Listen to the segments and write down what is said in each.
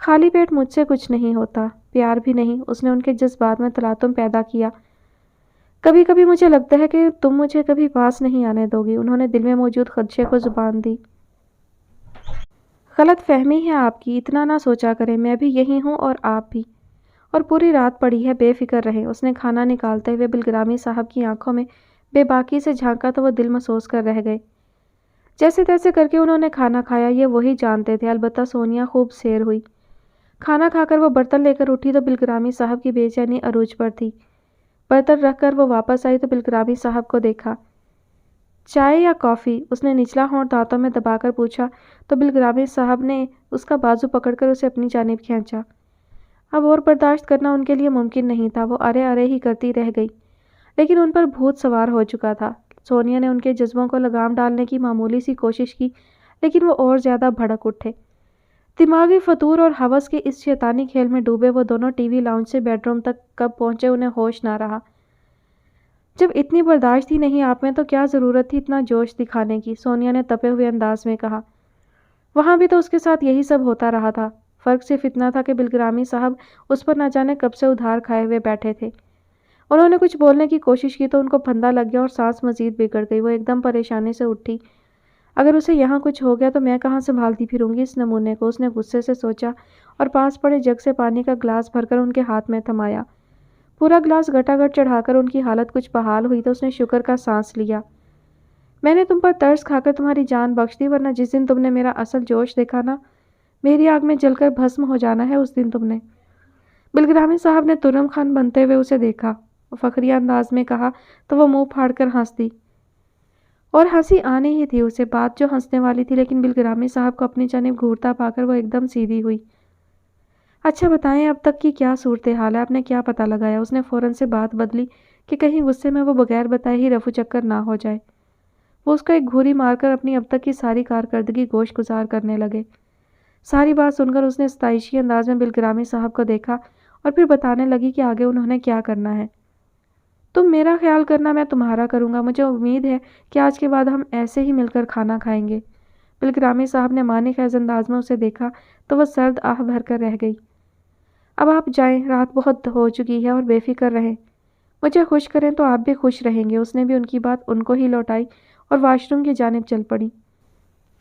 خالی پیٹ مجھ سے کچھ نہیں ہوتا، پیار بھی نہیں۔ اس نے ان کے جذبات میں تلاطم پیدا کیا۔ کبھی کبھی مجھے لگتا ہے کہ تم مجھے کبھی پاس نہیں آنے دو گی۔ انہوں نے دل میں موجود خدشے کو زبان دی۔ غلط فہمی ہے آپ کی، اتنا نہ سوچا کریں، میں بھی یہی ہوں اور آپ بھی، اور پوری رات پڑی ہے، بے فکر رہیں۔ اس نے کھانا نکالتے ہوئے بلگرامی صاحب کی آنکھوں میں بے باکی سے جھانکا تو وہ دل محسوس کر رہ گئے۔ جیسے تیسے کر کے انہوں نے کھانا کھایا، یہ وہی جانتے تھے، البتہ سونیا خوب سیر ہوئی۔ کھانا کھا کر وہ برتن لے کر اٹھی تو بلگرامی صاحب کی بے چینی عروج پر تھی۔ برتن رکھ کر وہ واپس آئی تو بلگرامی صاحب کو دیکھا۔ چائے یا کافی؟ اس نے نچلا ہونٹ دانتوں میں دبا کر پوچھا تو بلگرامی صاحب نے اس کا بازو پکڑ کر اسے اپنی جانب کھینچا۔ اب اور برداشت کرنا ان کے لیے ممکن نہیں تھا، وہ ارے ارے ہی کرتی رہ گئی، لیکن ان پر بھوت سوار ہو چکا تھا۔ سونیا نے ان کے جذبوں کو لگام ڈالنے کی معمولی سی کوشش کی، لیکن وہ اور زیادہ بھڑک اٹھے۔ دماغی فطور اور ہوس کے اس شیطانی کھیل میں ڈوبے وہ دونوں ٹی وی لاؤنج سے بیڈ روم تک کب پہنچے انہیں ہوش نہ رہا۔ جب اتنی برداشت ہی نہیں آپ میں تو کیا ضرورت تھی اتنا جوش دکھانے کی؟ سونیا نے تپے ہوئے انداز میں کہا۔ وہاں بھی تو اس کے ساتھ یہی سب ہوتا رہا تھا، فرق صرف اتنا تھا کہ بلگرامی صاحب اس پر نہ جانے کب سے ادھار کھائے ہوئے بیٹھے تھے۔ انہوں نے کچھ بولنے کی کوشش کی تو ان کو پھندا لگ گیا اور سانس مزید بگڑ گئی۔ وہ ایک دم پریشانی سے اٹھی۔ اگر اسے یہاں کچھ ہو گیا تو میں کہاں سنبھالتی پھروں گی اس نمونے کو؟ اس نے غصے سے سوچا اور پاس پڑے جگ سے پانی کا گلاس بھر کر ان کے ہاتھ میں تھمایا۔ پورا گلاس گٹا گٹ چڑھا کر ان کی حالت کچھ بحال ہوئی تو اس نے شکر کا سانس لیا۔ میں نے تم پر ترس کھا کر تمہاری جان بخش دی، ورنہ جس دن تم نے میرا اصل جوش دیکھا نا، میری آگ میں جل کر بھسم ہو جانا ہے اس دن تم نے۔ بلگرامی صاحب نے ترم خان بنتے ہوئے اسے دیکھا۔ وہ فخریہ انداز میں کہا تو وہ منہ پھاڑ کر ہنس دی، اور ہنسی آنی ہی تھی اسے، بات جو ہنسنے والی تھی، لیکن بلگرامی صاحب کو اپنی جانب گھورتا پا کر وہ ایک دم سیدھی ہوئی۔ اچھا بتائیں اب تک کی کیا صورتحال ہے، آپ نے کیا پتہ لگایا؟ اس نے فوراً سے بات بدلی کہ کہیں غصے میں وہ بغیر بتائے ہی رفو چکر نہ ہو جائے۔ وہ اس کو ایک گھوری مار کر اپنی اب تک کی ساری کارکردگی گوش گزار کرنے لگے۔ ساری بات سن کر اس نے ستائشی انداز میں بلگرامی صاحب کو دیکھا اور پھر بتانے لگی کہ آگے انہوں نے کیا کرنا ہے۔ تم میرا خیال کرنا، میں تمہارا کروں گا۔ مجھے امید ہے کہ آج کے بعد ہم ایسے ہی مل کر کھانا کھائیں گے۔ بلگرامی صاحب نے معنی خیز انداز میں اسے دیکھا تو وہ سرد آہ بھر کر رہ گئی۔ اب آپ جائیں، رات بہت ہو چکی ہے، اور بے فکر رہیں، مجھے خوش کریں تو آپ بھی خوش رہیں گے۔ اس نے بھی ان کی بات ان کو ہی لوٹائی اور واش روم کی جانب چل پڑی۔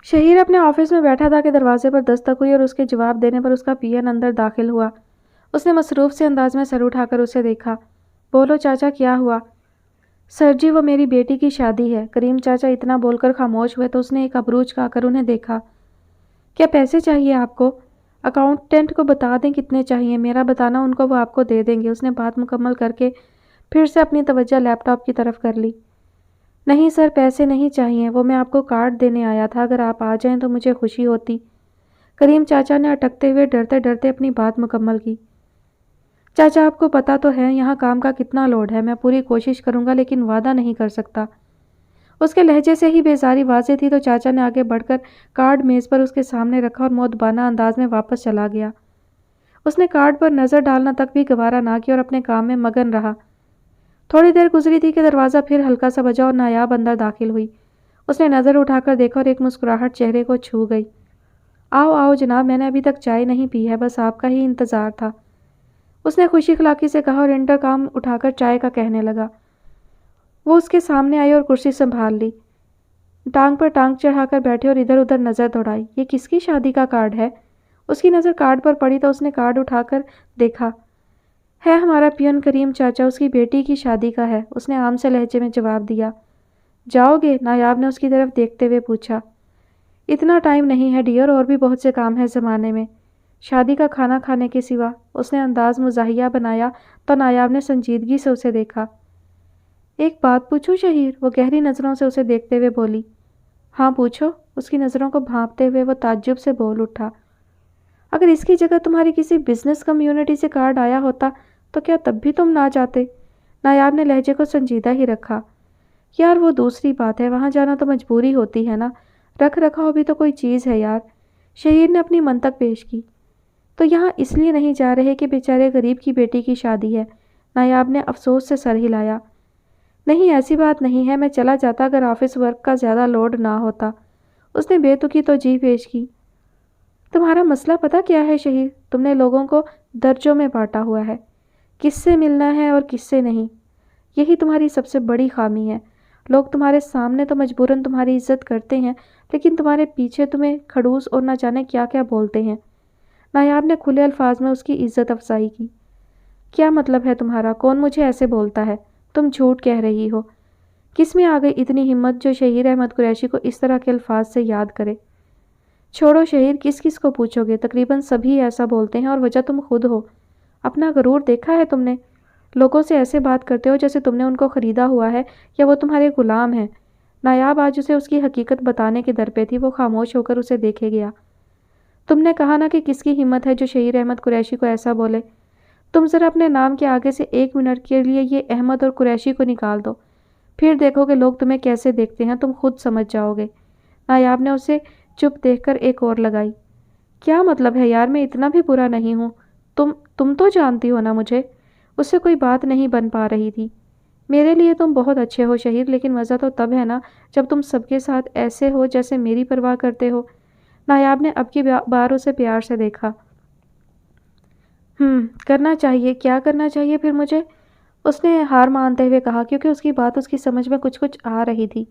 شہیر اپنے آفس میں بیٹھا تھا کہ دروازے پر دستک ہوئی اور اس کے جواب دینے پر اس کا پی این اندر داخل ہوا۔ اس نے مصروف سے انداز میں سر اٹھا کر اسے دیکھا۔ بولو چاچا، کیا ہوا؟ سر جی، وہ میری بیٹی کی شادی ہے۔ کریم چاچا اتنا بول کر خاموش ہوئے تو اس نے ایک ابرو چکا کر انہیں دیکھا۔ کیا پیسے چاہیے آپ کو؟ اکاؤنٹنٹ کو بتا دیں کتنے چاہیے، میرا بتانا ان کو، وہ آپ کو دے دیں گے۔ اس نے بات مکمل کر کے پھر سے اپنی توجہ لیپ ٹاپ کی طرف کر لی۔ نہیں سر، پیسے نہیں چاہیے، وہ میں آپ کو کارڈ دینے آیا تھا، اگر آپ آ جائیں تو مجھے خوشی ہوتی۔ کریم چاچا نے اٹکتے ہوئے ڈرتے ڈرتے اپنی بات مکمل کی۔ چاچا آپ کو پتہ تو ہے یہاں کام کا کتنا لوڈ ہے، میں پوری کوشش کروں گا لیکن وعدہ نہیں کر سکتا۔ اس کے لہجے سے ہی بیزاری واضح تھی تو چاچا نے آگے بڑھ کر کارڈ میز پر اس کے سامنے رکھا اور مؤدبانہ انداز میں واپس چلا گیا۔ اس نے کارڈ پر نظر ڈالنا تک بھی گوارا نہ کیا اور اپنے کام میں مگن رہا۔ تھوڑی دیر گزری تھی کہ دروازہ پھر ہلکا سا بجا اور نایاب اندر داخل ہوئی۔ اس نے نظر اٹھا کر دیکھا اور ایک مسکراہٹ چہرے کو چھو گئی۔ آؤ آؤ جناب، میں نے ابھی تک چائے نہیں پی ہے، بس آپ کا ہی انتظار تھا۔ اس نے خوشی اخلاقی سے کہا اور انٹرکام اٹھا کر چائے کا کہنے لگا۔ وہ اس کے سامنے آئی اور کرسی سنبھال لی، ٹانگ پر ٹانگ چڑھا کر بیٹھے اور ادھر ادھر نظر دوڑائی۔ یہ کس کی شادی کا کارڈ ہے؟ اس کی نظر کارڈ پر پڑی تو اس نے کارڈ اٹھا کر دیکھا۔ ہے ہمارا پیون کریم چاچا، اس کی بیٹی کی شادی کا ہے، اس نے عام سے لہجے میں جواب دیا۔ جاؤ گے؟ نایاب نے اس کی طرف دیکھتے ہوئے پوچھا۔ اتنا ٹائم نہیں ہے ڈیئر، اور بھی بہت سے کام ہیں زمانے میں، شادی کا کھانا کھانے کے سوا۔ اس نے انداز مزاحیہ بنایا تو نایاب نے سنجیدگی سے اسے دیکھا۔ ایک بات پوچھوں شہیر؟ وہ گہری نظروں سے اسے دیکھتے ہوئے بولی۔ ہاں پوچھو، اس کی نظروں کو بھانپتے ہوئے وہ تعجب سے بول اٹھا۔ اگر اس کی جگہ تمہاری کسی بزنس کمیونٹی سے کارڈ آیا ہوتا تو کیا تب بھی تم نہ جاتے؟ نایاب نے لہجے کو سنجیدہ ہی رکھا۔ یار وہ دوسری بات ہے، وہاں جانا تو مجبوری ہوتی ہے نا، رکھ رکھاؤ بھی تو کوئی چیز ہے یار، شہیر نے اپنی منطق پیش کی۔ تو یہاں اس لیے نہیں جا رہے کہ بیچارے غریب کی بیٹی کی شادی ہے؟ نایاب نے افسوس سے سر ہلایا۔ نہیں ایسی بات نہیں ہے، میں چلا جاتا اگر آفس ورک کا زیادہ لوڈ نہ ہوتا۔ اس نے بے تکی توجیہ پیش کی۔ تمہارا مسئلہ پتہ کیا ہے شہیر؟ تم نے لوگوں کو درجوں میں بانٹا ہوا ہے، کس سے ملنا ہے اور کس سے نہیں۔ یہی تمہاری سب سے بڑی خامی ہے۔ لوگ تمہارے سامنے تو مجبوراً تمہاری عزت کرتے ہیں، لیکن تمہارے پیچھے تمہیں کھڑوس اور نہ جانے کیا کیا بولتے ہیں۔ نایاب نے کھلے الفاظ میں اس کی عزت افزائی کی۔ کیا مطلب ہے تمہارا؟ کون مجھے ایسے بولتا ہے؟ تم جھوٹ کہہ رہی ہو۔ کس میں آ گئی اتنی ہمت جو شہیر احمد قریشی کو اس طرح کے الفاظ سے یاد کرے؟ چھوڑو شہیر، کس کس کو پوچھو گے؟ تقریباً سبھی ایسا بولتے ہیں اور وجہ تم خود ہو۔ اپنا غرور دیکھا ہے تم نے؟ لوگوں سے ایسے بات کرتے ہو جیسے تم نے ان کو خریدا ہوا ہے یا وہ تمہارے غلام ہیں۔ نایاب آج اسے اس کی حقیقت بتانے کے در پہ تھی۔ وہ خاموش ہو کر اسے دیکھے گیا۔ تم نے کہا نا کہ کس کی ہمت ہے جو شہیر احمد قریشی کو ایسا بولے؟ تم ذرا اپنے نام کے آگے سے 1 منٹ کے لیے یہ احمد اور قریشی کو نکال دو، پھر دیکھو کہ لوگ تمہیں کیسے دیکھتے ہیں، تم خود سمجھ جاؤ گے۔ نایاب نے اسے چپ دیکھ کر ایک اور لگائی۔ کیا مطلب ہے یار؟ میں اتنا بھی برا نہیں ہوں۔ تم تو جانتی ہو نا مجھے۔ اس سے کوئی بات نہیں بن پا رہی تھی۔ میرے لیے تم بہت اچھے ہو شہیر، لیکن مزہ تو تب ہے نا جب تم سب کے ساتھ ایسے ہو جیسے میری پرواہ کرتے ہو۔ نایاب نے اب کی بار اسے پیار سے دیکھا۔ کرنا چاہیے؟ کیا کرنا چاہیے پھر مجھے؟ اس نے ہار مانتے ہوئے کہا، کیونکہ اس کی بات اس کی سمجھ میں کچھ آ رہی تھی۔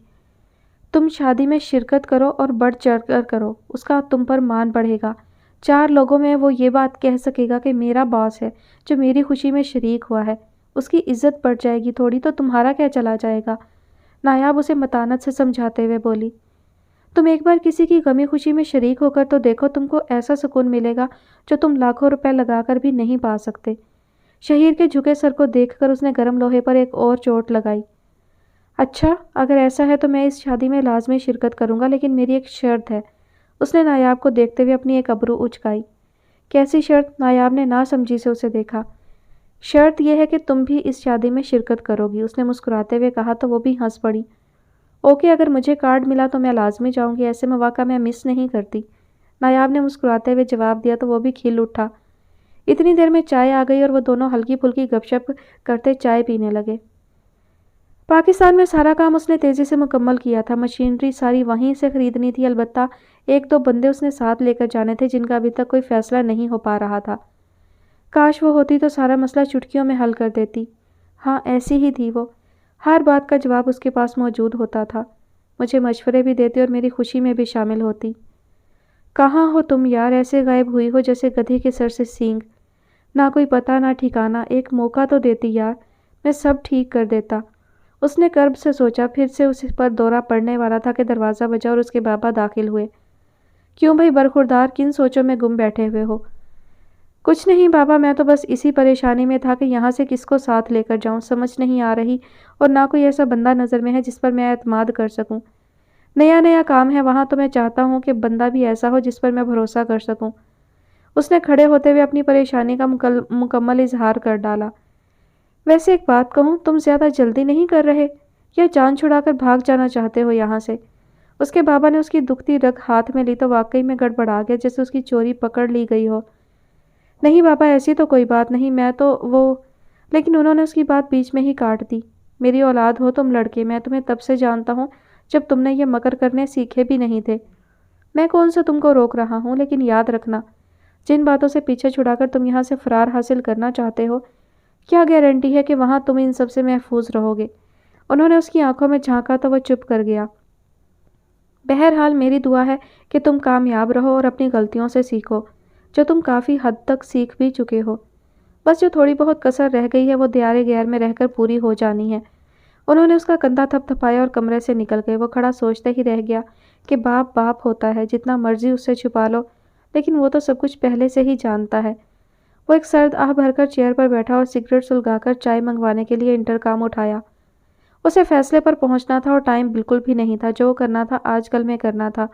تم شادی میں شرکت کرو اور بڑھ چڑھ کر کرو، اس کا تم پر مان بڑھے گا۔ 4 لوگوں میں وہ یہ بات کہہ سکے گا کہ میرا باس ہے جو میری خوشی میں شریک ہوا ہے۔ اس کی عزت بڑھ جائے گی تھوڑی، تو تمہارا کیا چلا جائے گا؟ نایاب اسے متانت سے سمجھاتے ہوئے بولی۔ تم ایک بار کسی کی غمی خوشی میں شریک ہو کر تو دیکھو، تم کو ایسا سکون ملے گا جو تم لاکھوں روپے لگا کر بھی نہیں پا سکتے۔ شہیر کے جھکے سر کو دیکھ کر اس نے گرم لوہے پر ایک اور چوٹ لگائی۔ اچھا، اگر ایسا ہے تو میں اس شادی میں لازمی شرکت کروں گا، لیکن میری ایک شرط ہے۔ اس نے نایاب کو دیکھتے ہوئے اپنی ایک ابرو اچکائی۔ کیسی شرط؟ نایاب نے ناسمجھی سے اسے دیکھا۔ شرط یہ ہے کہ تم بھی اس شادی میں شرکت کرو گی، اس نے مسکراتے ہوئے کہا تو وہ بھی ہنس پڑی۔ اوکے، اگر مجھے کارڈ ملا تو میں لازمی جاؤں گی، ایسے مواقع میں مس نہیں کرتی۔ نایاب نے مسکراتے ہوئے جواب دیا تو وہ بھی کھل اٹھا۔ اتنی دیر میں چائے آ گئی اور وہ دونوں ہلکی پھلکی گپ شپ کرتے چائے پینے لگے۔ پاکستان میں سارا کام اس نے تیزی سے مکمل کیا تھا۔ مشینری ساری وہیں سے خریدنی تھی، البتہ 1-2 بندے اس نے ساتھ لے کر جانے تھے جن کا ابھی تک کوئی فیصلہ نہیں ہو پا رہا تھا۔ کاش وہ ہوتی تو سارا مسئلہ چٹکیوں میں حل کر دیتی۔ ہاں، ایسی ہی تھی وہ۔ ہر بات کا جواب اس کے پاس موجود ہوتا تھا۔ مجھے مشورے بھی دیتی اور میری خوشی میں بھی شامل ہوتی۔ کہاں ہو تم یار؟ ایسے غائب ہوئی ہو جیسے گدھے کے سر سے سینگ۔ نہ کوئی پتہ نہ ٹھکانہ، ایک موقع تو دیتی یار، میں سب ٹھیک کر دیتا۔ اس نے کرب سے سوچا، پھر سے اس پر دورہ پڑنے والا تھا کہ دروازہ بجا اور اس کے بابا داخل ہوئے۔ کیوں بھائی برخوردار، کن سوچوں میں گم بیٹھے ہوئے ہو؟ کچھ نہیں بابا، میں تو بس اسی پریشانی میں تھا کہ یہاں سے کس کو ساتھ لے کر جاؤں، سمجھ نہیں آ رہی، اور نہ کوئی ایسا بندہ نظر میں ہے جس پر میں اعتماد کر سکوں۔ نیا کام ہے وہاں، تو میں چاہتا ہوں کہ بندہ بھی ایسا ہو جس پر میں بھروسہ کر سکوں۔ اس نے کھڑے ہوتے ہوئے اپنی پریشانی کا مکمل اظہار کر ڈالا۔ ویسے ایک بات کہوں، تم زیادہ جلدی نہیں کر رہے یا جان چھڑا کر بھاگ جانا چاہتے ہو یہاں سے؟ اس کے بابا نے اس کی دکھتی رگ ہاتھ میں لی تو واقعی میں گڑبڑا گیا، جیسے اس کی چوری پکڑ لی گئی ہو۔ نہیں بابا، ایسی تو کوئی بات نہیں، میں تو وہ… لیکن انہوں نے اس کی بات بیچ میں ہی کاٹ دی۔ میری اولاد ہو تم لڑکے، میں تمہیں تب سے جانتا ہوں جب تم نے یہ مکر کرنے سیکھے بھی نہیں تھے۔ میں کون سا تم کو روک رہا ہوں، لیکن یاد رکھنا، جن باتوں سے پیچھے چھڑا کر تم یہاں سے فرار حاصل کرنا چاہتے ہو، کیا گارنٹی ہے کہ وہاں تم ان سب سے محفوظ رہو گے؟ انہوں نے اس کی آنکھوں میں جھانکا تو وہ چپ کر گیا۔ بہرحال میری دعا ہے کہ تم کامیاب رہو اور اپنی غلطیوں سے سیکھو، جو تم کافی حد تک سیکھ بھی چکے ہو۔ بس جو تھوڑی بہت کسر رہ گئی ہے وہ دیار غیر میں رہ کر پوری ہو جانی ہے۔ انہوں نے اس کا کندھا تھپ تھپایا اور کمرے سے نکل گئے۔ وہ کھڑا سوچتے ہی رہ گیا کہ باپ باپ ہوتا ہے، جتنا مرضی اس سے چھپا لو، لیکن وہ تو سب کچھ پہلے سے ہی جانتا ہے۔ وہ ایک سرد آہ بھر کر چیئر پر بیٹھا اور سگریٹ سلگا کر چائے منگوانے کے لیے انٹرکام اٹھایا۔ اسے فیصلے پر پہنچنا تھا اور ٹائم بالکل بھی نہیں تھا۔ جو کرنا تھا آج کل میں کرنا تھا،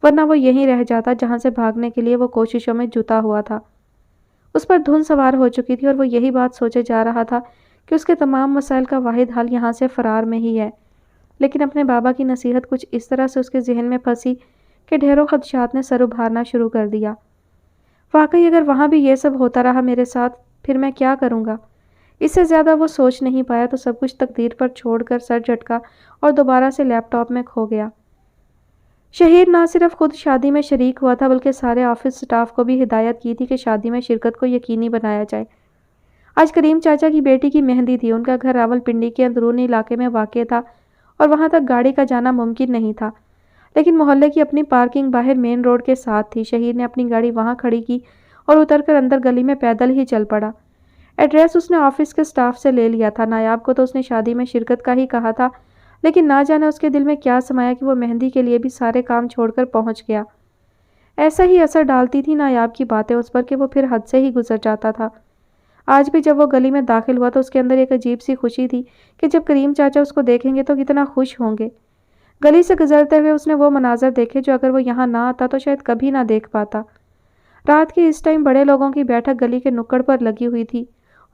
ورنہ وہ یہیں رہ جاتا جہاں سے بھاگنے کے لیے وہ کوششوں میں جتا ہوا تھا۔ اس پر دھن سوار ہو چکی تھی اور وہ یہی بات سوچے جا رہا تھا کہ اس کے تمام مسائل کا واحد حل یہاں سے فرار میں ہی ہے۔ لیکن اپنے بابا کی نصیحت کچھ اس طرح سے اس کے ذہن میں پھنسی کہ ڈھیروں خدشات نے سر ابھارنا شروع کر دیا۔ واقعی اگر وہاں بھی یہ سب ہوتا رہا میرے ساتھ، پھر میں کیا کروں گا؟ اس سے زیادہ وہ سوچ نہیں پایا تو سب کچھ تقدیر پر چھوڑ کر سر جھٹکا اور دوبارہ سے لیپ ٹاپ میں کھو گیا۔ شہیر نہ صرف خود شادی میں شریک ہوا تھا بلکہ سارے آفس سٹاف کو بھی ہدایت کی تھی کہ شادی میں شرکت کو یقینی بنایا جائے۔ آج کریم چاچا کی بیٹی کی مہندی تھی۔ ان کا گھر راول پنڈی کے اندرونی علاقے میں واقع تھا اور وہاں تک گاڑی کا جانا ممکن نہیں تھا، لیکن محلے کی اپنی پارکنگ باہر مین روڈ کے ساتھ تھی۔ شہیر نے اپنی گاڑی وہاں کھڑی کی اور اتر کر اندر گلی میں پیدل ہی چل پڑا۔ ایڈریس اس نے آفس کے سٹاف سے لے لیا تھا۔ نایاب کو تو اس نے شادی میں شرکت کا ہی کہا تھا، لیکن نہ جانے اس کے دل میں کیا سمایا کہ وہ مہندی کے لیے بھی سارے کام چھوڑ کر پہنچ گیا۔ ایسا ہی اثر ڈالتی تھی نایاب کی باتیں اس پر کہ وہ پھر حد سے ہی گزر جاتا تھا۔ آج بھی جب وہ گلی میں داخل ہوا تو اس کے اندر ایک عجیب سی خوشی تھی کہ جب کریم چاچا اس کو دیکھیں گے تو کتنا خوش ہوں گے۔ گلی سے گزرتے ہوئے اس نے وہ مناظر دیکھے جو اگر وہ یہاں نہ آتا تو شاید کبھی نہ دیکھ پاتا۔ رات کے اس ٹائم بڑے لوگوں کی بیٹھک گلی کے نکڑ پر لگی ہوئی تھی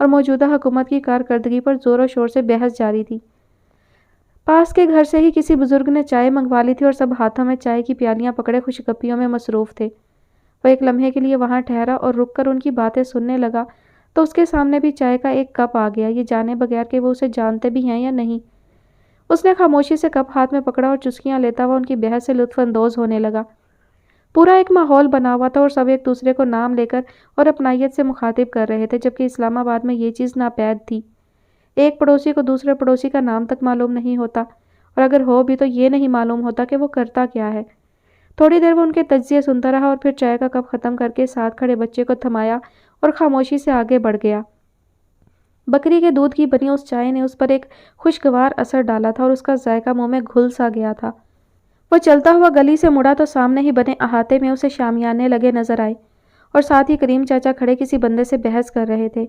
اور موجودہ حکومت کی کارکردگی پر زور و شور سے بحث جاری تھی۔ پاس کے گھر سے ہی کسی بزرگ نے چائے منگوا لی تھی اور سب ہاتھوں میں چائے کی پیالیاں پکڑے خوش گپیوں میں مصروف تھے۔ وہ ایک لمحے کے لیے وہاں ٹھہرا اور رک کر ان کی باتیں سننے لگا تو اس کے سامنے بھی چائے کا ایک کپ آ گیا، یہ جانے بغیر کہ وہ اسے جانتے بھی ہیں یا نہیں۔ اس نے خاموشی سے کپ ہاتھ میں پکڑا اور چسکیاں لیتا ہوا ان کی بحث سے لطف اندوز ہونے لگا۔ پورا ایک ماحول بنا ہوا تھا اور سب ایک دوسرے کو نام لے کر اور اپنائیت سے مخاطب کر رہے تھے، جبکہ اسلام آباد میں یہ چیز ناپید تھی۔ ایک پڑوسی کو دوسرے پڑوسی کا نام تک معلوم نہیں ہوتا، اور اگر ہو بھی تو یہ نہیں معلوم ہوتا کہ وہ کرتا کیا ہے۔ تھوڑی دیر وہ ان کے تجزیے سنتا رہا اور پھر چائے کا کپ ختم کر کے ساتھ کھڑے بچے کو تھمایا اور خاموشی سے آگے بڑھ گیا۔ بکری کے دودھ کی بنی اس چائے نے اس پر ایک خوشگوار اثر ڈالا تھا اور اس کا ذائقہ منہ میں گھل سا گیا تھا۔ وہ چلتا ہوا گلی سے مڑا تو سامنے ہی بنے احاطے میں اسے شامیانے لگے نظر آئے اور ساتھ ہی کریم چاچا کھڑے کسی بندے سے بحث کر رہے تھے۔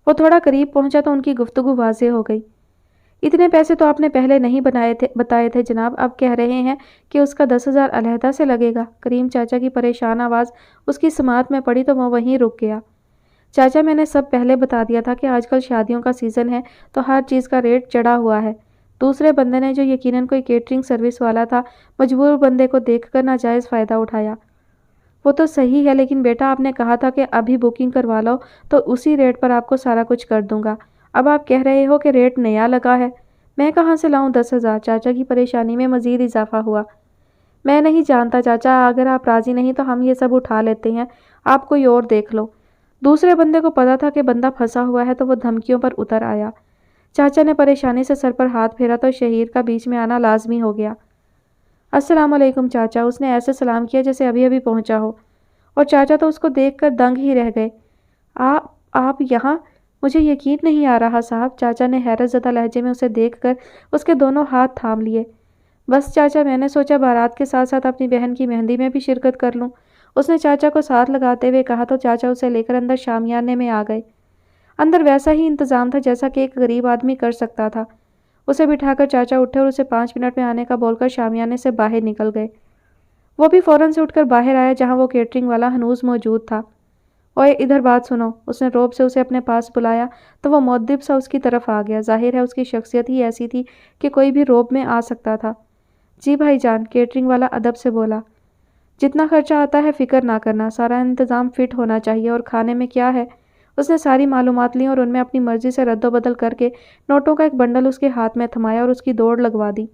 وہ تھوڑا قریب پہنچا تو ان کی گفتگو واضح ہو گئی۔ اتنے پیسے تو آپ نے پہلے نہیں بتائے تھے جناب، اب کہہ رہے ہیں کہ اس کا 10,000 علیحدہ سے لگے گا۔ کریم چاچا کی پریشان آواز اس کی سماعت میں پڑی تو وہ وہیں رک گیا۔ چاچا میں نے سب پہلے بتا دیا تھا کہ آج کل شادیوں کا سیزن ہے تو ہر چیز کا ریٹ چڑھا ہوا ہے۔ دوسرے بندے نے، جو یقیناً کوئی کیٹرنگ سروس والا تھا، مجبور بندے کو دیکھ کر ناجائز فائدہ اٹھایا۔ وہ تو صحیح ہے، لیکن بیٹا آپ نے کہا تھا کہ ابھی بکنگ کروا لو تو اسی ریٹ پر آپ کو سارا کچھ کر دوں گا۔ اب آپ کہہ رہے ہو کہ ریٹ نیا لگا ہے، میں کہاں سے لاؤں 10,000؟ چاچا کی پریشانی میں مزید اضافہ ہوا۔ میں نہیں جانتا چاچا، اگر آپ راضی نہیں تو ہم یہ سب اٹھا لیتے ہیں، آپ کوئی اور دیکھ لو۔ دوسرے بندے کو پتا تھا کہ بندہ پھنسا ہوا ہے تو وہ دھمکیوں پر اتر آیا۔ چاچا نے پریشانی سے سر پر ہاتھ پھیرا تو شہیر کا بیچ میں آنا لازمی ہو گیا۔ السلام علیکم چاچا، اس نے ایسے سلام کیا جیسے ابھی ابھی پہنچا ہو، اور چاچا تو اس کو دیکھ کر دنگ ہی رہ گئے۔ آپ یہاں؟ مجھے یقین نہیں آ رہا صاحب۔ چاچا نے حیرت زدہ لہجے میں اسے دیکھ کر اس کے دونوں ہاتھ تھام لیے۔ بس چاچا، میں نے سوچا بارات کے ساتھ ساتھ اپنی بہن کی مہندی میں بھی شرکت کر لوں، اس نے چاچا کو ساتھ لگاتے ہوئے کہا تو چاچا اسے لے کر اندر شامیانے میں آ گئے۔ اندر ویسا ہی انتظام تھا جیسا کہ ایک غریب آدمی کر سکتا تھا۔ اسے بٹھا کر چاچا اٹھے اور اسے 5 منٹ میں آنے کا بول کر شامیانے سے باہر نکل گئے۔ وہ بھی فوراً سے اٹھ کر باہر آیا جہاں وہ کیٹرنگ والا ہنوز موجود تھا۔ اوئے ادھر بات سنو، اس نے روب سے اسے اپنے پاس بلایا تو وہ مؤدب سا اس کی طرف آ گیا۔ ظاہر ہے اس کی شخصیت ہی ایسی تھی کہ کوئی بھی روب میں آ سکتا تھا۔ جی بھائی جان، کیٹرنگ والا ادب سے بولا۔ جتنا خرچہ آتا ہے فکر نہ کرنا، سارا انتظام فٹ ہونا چاہیے۔ اور کھانے میں کیا ہے؟ اس نے ساری معلومات لی اور ان میں اپنی مرضی سے رد و بدل کر کے نوٹوں کا ایک بنڈل اس کے ہاتھ میں تھمایا اور اس کی دوڑ لگوا دی۔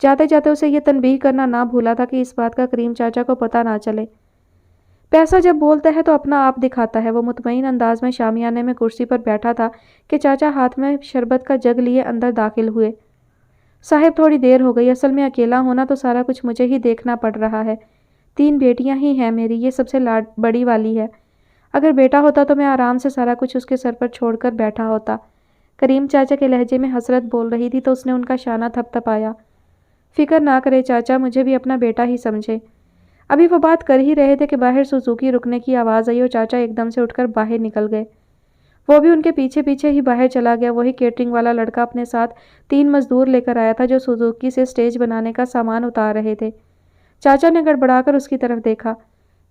جاتے جاتے اسے یہ تنبیہ کرنا نہ بھولا تھا کہ اس بات کا کریم چاچا کو پتہ نہ چلے۔ پیسہ جب بولتا ہے تو اپنا آپ دکھاتا ہے۔ وہ مطمئن انداز میں شامیانے میں کرسی پر بیٹھا تھا کہ چاچا ہاتھ میں شربت کا جگ لیے اندر داخل ہوئے۔ صاحب تھوڑی دیر ہو گئی، اصل میں اکیلا ہونا تو سارا کچھ مجھے ہی دیکھنا پڑ رہا ہے۔ 3 بیٹیاں ہی ہیں میری، یہ سب سے بڑی والی ہے۔ اگر بیٹا ہوتا تو میں آرام سے سارا کچھ اس کے سر پر چھوڑ کر بیٹھا ہوتا۔ کریم چاچا کے لہجے میں حسرت بول رہی تھی تو اس نے ان کا شانہ تھپ تھپایا۔ فکر نہ کرے چاچا، مجھے بھی اپنا بیٹا ہی سمجھے۔ ابھی وہ بات کر ہی رہے تھے کہ باہر سوزوکی رکنے کی آواز آئی اور چاچا ایک دم سے اٹھ کر باہر نکل گئے۔ وہ بھی ان کے پیچھے پیچھے ہی باہر چلا گیا۔ وہی کیٹرنگ والا لڑکا اپنے ساتھ 3 مزدور لے کر آیا تھا جو سوزوکی سے سٹیج بنانے کا سامان اتار رہے تھے۔ چاچا نے گڑبڑا کر اس کی طرف دیکھا۔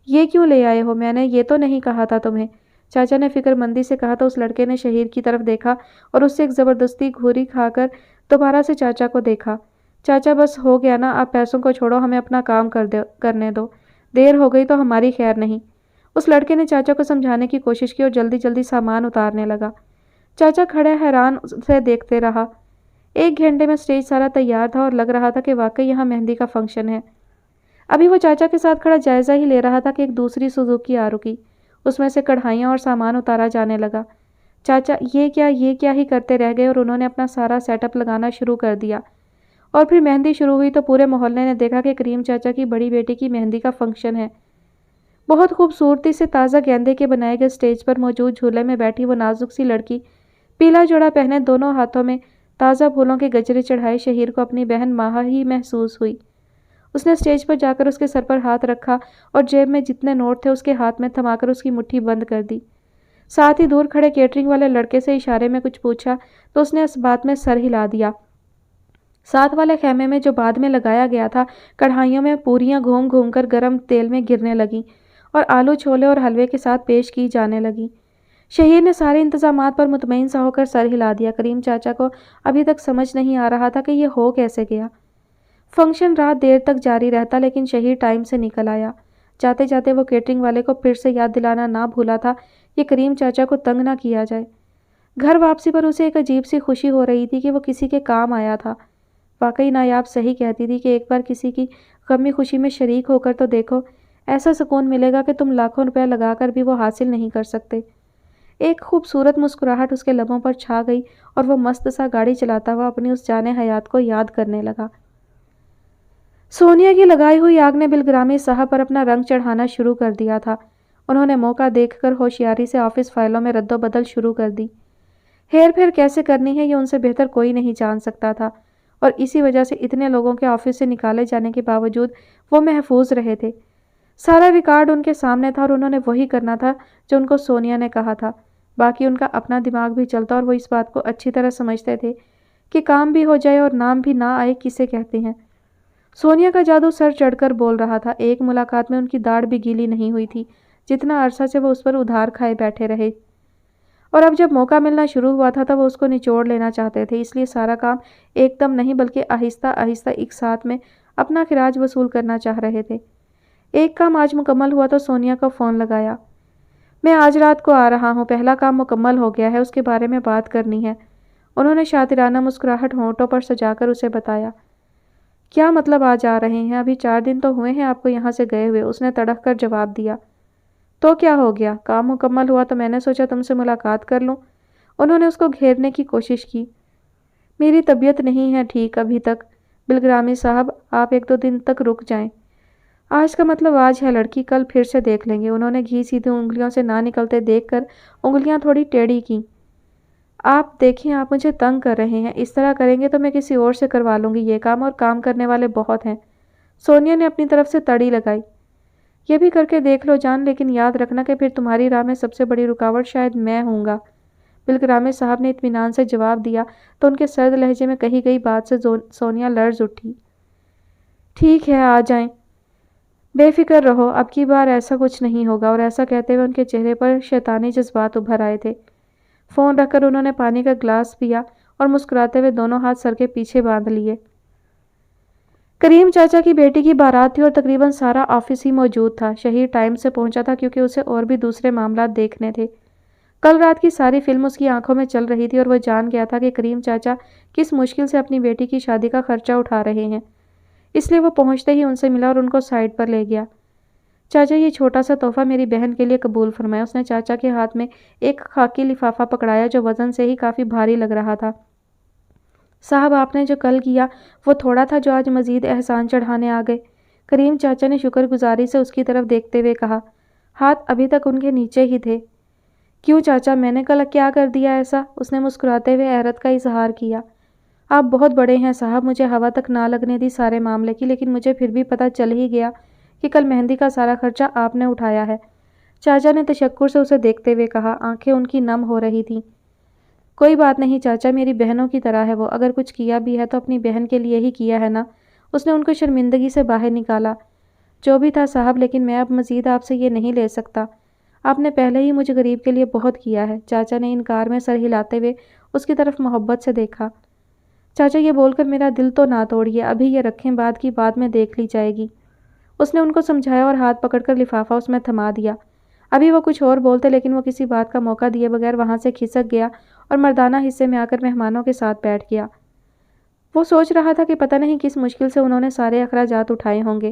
یہ کیوں لے آئے ہو؟ میں نے یہ تو نہیں کہا تھا تمہیں، چاچا نے فکر مندی سے کہا تو اس لڑکے نے شہیر کی طرف دیکھا اور اس سے ایک زبردستی گھوری کھا کر دوبارہ سے چاچا کو دیکھا۔ چاچا بس ہو گیا نا، آپ پیسوں کو چھوڑو، ہمیں اپنا کام کرنے دو، دیر ہو گئی تو ہماری خیر نہیں۔ اس لڑکے نے چاچا کو سمجھانے کی کوشش کی اور جلدی جلدی سامان اتارنے لگا۔ چاچا کھڑے حیران سے دیکھتے رہا۔ 1 گھنٹے میں سٹیج سارا تیار تھا اور لگ رہا تھا کہ واقعی یہاں مہندی کا فنکشن ہے۔ ابھی وہ چاچا کے ساتھ کھڑا جائزہ ہی لے رہا تھا کہ ایک دوسری سوزوکی آ رکی، اس میں سے کڑھائیاں اور سامان اتارا جانے لگا۔ چاچا یہ کیا ہی کرتے رہ گئے اور انہوں نے اپنا سارا سیٹ اپ لگانا شروع کر دیا۔ اور پھر مہندی شروع ہوئی تو پورے محلے نے دیکھا کہ کریم چاچا کی بڑی بیٹی کی مہندی کا فنکشن ہے۔ بہت خوبصورتی سے تازہ گیندے کے بنائے گئے سٹیج پر موجود جھولے میں بیٹھی وہ نازک سی لڑکی، پیلا جوڑا پہنے دونوں ہاتھوں میں تازہ پھولوں کے گجرے چڑھائے شہیر کو اپنی بہن ماہا ہی محسوس ہوئی۔ اس نے سٹیج پر جا کر اس کے سر پر ہاتھ رکھا اور جیب میں جتنے نوٹ تھے اس کے ہاتھ میں تھما کر اس کی مٹھی بند کر دی۔ ساتھ ہی دور کھڑے کیٹرنگ والے لڑکے سے اشارے میں کچھ پوچھا تو اس نے اس بات میں سر ہلا دیا۔ ساتھ والے خیمے میں جو بعد میں لگایا گیا تھا، کڑھائیوں میں پوریاں گھوم گھوم کر گرم تیل میں گرنے لگیں اور آلو چھولے اور حلوے کے ساتھ پیش کی جانے لگیں۔ شہیر نے سارے انتظامات پر مطمئن سا ہو کر سر ہلا دیا۔ کریم چاچا کو ابھی تک سمجھ نہیں آ رہا تھا کہ یہ ہو کیسے گیا۔ فنکشن رات دیر تک جاری رہتا لیکن شہیر ٹائم سے نکل آیا۔ جاتے جاتے وہ کیٹرنگ والے کو پھر سے یاد دلانا نہ بھولا تھا کہ کریم چاچا کو تنگ نہ کیا جائے۔ گھر واپسی پر اسے ایک عجیب سی خوشی ہو رہی تھی کہ وہ کسی کے کام آیا تھا۔ واقعی نایاب صحیح کہتی تھی کہ ایک بار کسی کی غمی خوشی میں شریک ہو کر تو دیکھو، ایسا سکون ملے گا کہ تم لاکھوں روپے لگا کر بھی وہ حاصل نہیں کر سکتے۔ ایک خوبصورت مسکراہٹ اس کے لبوں پر چھا گئی اور وہ مست سا گاڑی چلاتا ہوا اپنی اس جان حیات کو یاد کرنے لگا۔ سونیا کی لگائی ہوئی آگ نے بلگرامی صاحب پر اپنا رنگ چڑھانا شروع کر دیا تھا۔ انہوں نے موقع دیکھ کر ہوشیاری سے آفس فائلوں میں رد و بدل شروع کر دی۔ ہیر پھیر کیسے کرنی ہے یہ ان سے بہتر کوئی نہیں جان سکتا تھا، اور اسی وجہ سے اتنے لوگوں کے آفس سے نکالے جانے کے باوجود وہ محفوظ رہے تھے۔ سارا ریکارڈ ان کے سامنے تھا اور انہوں نے وہی کرنا تھا جو ان کو سونیا نے کہا تھا۔ باقی ان کا اپنا دماغ بھی چلتا اور وہ اس بات کو اچھی طرح سمجھتے تھے کہ کام بھی ہو جائے اور نام بھی نہ آئے کسے کہتے ہیں۔ سونیا کا جادو سر چڑھ کر بول رہا تھا۔ ایک ملاقات میں ان کی داڑھ بھی گیلی نہیں ہوئی تھی، جتنا عرصہ سے وہ اس پر ادھار کھائے بیٹھے رہے، اور اب جب موقع ملنا شروع ہوا تھا تو وہ اس کو نچوڑ لینا چاہتے تھے۔ اس لیے سارا کام ایک دم نہیں بلکہ آہستہ آہستہ ایک ساتھ میں اپنا خراج وصول کرنا چاہ رہے تھے۔ ایک کام آج مکمل ہوا تو سونیا کو فون لگایا۔ میں آج رات کو آ رہا ہوں، پہلا کام مکمل ہو گیا ہے، اس کے بارے میں بات کرنی ہے، انہوں نے شاطرانہ مسکراہٹ ہونٹوں پر سجا کر اسے بتایا۔ کیا مطلب آج آ رہے ہیں؟ ابھی 4 دن تو ہوئے ہیں آپ کو یہاں سے گئے ہوئے، اس نے تڑک کر جواب دیا۔ تو کیا ہو گیا؟ کام مکمل ہوا تو میں نے سوچا تم سے ملاقات کر لوں، انہوں نے اس کو گھیرنے کی کوشش کی۔ میری طبیعت نہیں ہے ٹھیک ابھی تک بلگرامی صاحب، آپ 1-2 دن تک رک جائیں۔ آج کا مطلب آج ہے لڑکی، کل پھر سے دیکھ لیں گے، انہوں نے گھی سیدھی انگلیوں سے نہ نکلتے دیکھ کر انگلیاں تھوڑی ٹیڑھی کیں۔ آپ دیکھیں آپ مجھے تنگ کر رہے ہیں، اس طرح کریں گے تو میں کسی اور سے کروا لوں گی یہ کام، اور کام کرنے والے بہت ہیں۔ سونیا نے اپنی طرف سے تڑی لگائی۔ یہ بھی کر کے دیکھ لو جان، لیکن یاد رکھنا کہ پھر تمہاری راہ میں سب سے بڑی رکاوٹ شاید میں ہوں گا، بلگرامی صاحب نے اطمینان سے جواب دیا تو ان کے سرد لہجے میں کہی گئی بات سے سونیا لرز اٹھی۔ ٹھیک ہے آ جائیں، بے فکر رہو، اب کی بار ایسا کچھ نہیں ہوگا، اور ایسا کہتے ہوئے ان کے چہرے پر شیطانی جذبات ابھر آئے تھے۔ فون رکھ کر انہوں نے پانی کا گلاس پیا اور مسکراتے ہوئے دونوں ہاتھ سر کے پیچھے باندھ لیے۔ کریم چاچا کی بیٹی کی بارات تھی اور تقریباً سارا آفس ہی موجود تھا۔ شہیر ٹائم سے پہنچا تھا کیونکہ اسے اور بھی دوسرے معاملات دیکھنے تھے۔ کل رات کی ساری فلم اس کی آنکھوں میں چل رہی تھی اور وہ جان گیا تھا کہ کریم چاچا کس مشکل سے اپنی بیٹی کی شادی کا خرچہ اٹھا رہے ہیں، اس لیے وہ پہنچتے ہی ان سے ملا اور ان کو سائڈ پر لے گیا۔ چاچا یہ چھوٹا سا تحفہ میری بہن کے لیے قبول فرمائیں، اس نے چاچا کے ہاتھ میں ایک خاکی لفافہ پکڑایا جو وزن سے ہی کافی بھاری لگ رہا تھا۔ صاحب آپ نے جو کل کیا وہ تھوڑا تھا جو آج مزید احسان چڑھانے آ گئے، کریم چاچا نے شکر گزاری سے اس کی طرف دیکھتے ہوئے کہا۔ ہاتھ ابھی تک ان کے نیچے ہی تھے۔ کیوں چاچا میں نے کل کیا کر دیا ایسا؟ اس نے مسکراتے ہوئے حیرت کا اظہار کیا۔ آپ بہت بڑے ہیں صاحب، مجھے ہوا تک نہ لگنے دی سارے معاملے کی، لیکن مجھے پھر بھی پتہ چل ہی گیا کہ کل مہندی کا سارا خرچہ آپ نے اٹھایا ہے، چاچا نے تشکر سے اسے دیکھتے ہوئے کہا۔ آنکھیں ان کی نم ہو رہی تھیں۔ کوئی بات نہیں چاچا، میری بہنوں کی طرح ہے وہ، اگر کچھ کیا بھی ہے تو اپنی بہن کے لیے ہی کیا ہے نا، اس نے ان کو شرمندگی سے باہر نکالا۔ جو بھی تھا صاحب، لیکن میں اب مزید آپ سے یہ نہیں لے سکتا، آپ نے پہلے ہی مجھے غریب کے لیے بہت کیا ہے۔ چاچا نے انکار میں سر ہلاتے ہوئے اس کی طرف محبت سے دیکھا۔ چاچا یہ بول کر میرا دل تو نہ توڑیے، ابھی یہ رکھیں، بعد کی بات میں دیکھ لی جائے گی، اس نے ان کو سمجھایا اور ہاتھ پکڑ کر لفافہ اس میں تھما دیا۔ ابھی وہ کچھ اور بولتے لیکن وہ کسی بات کا موقع دیے بغیر وہاں سے کھسک گیا اور مردانہ حصے میں آ کر مہمانوں کے ساتھ بیٹھ گیا۔ وہ سوچ رہا تھا کہ پتہ نہیں کس مشکل سے انہوں نے سارے اخراجات اٹھائے ہوں گے۔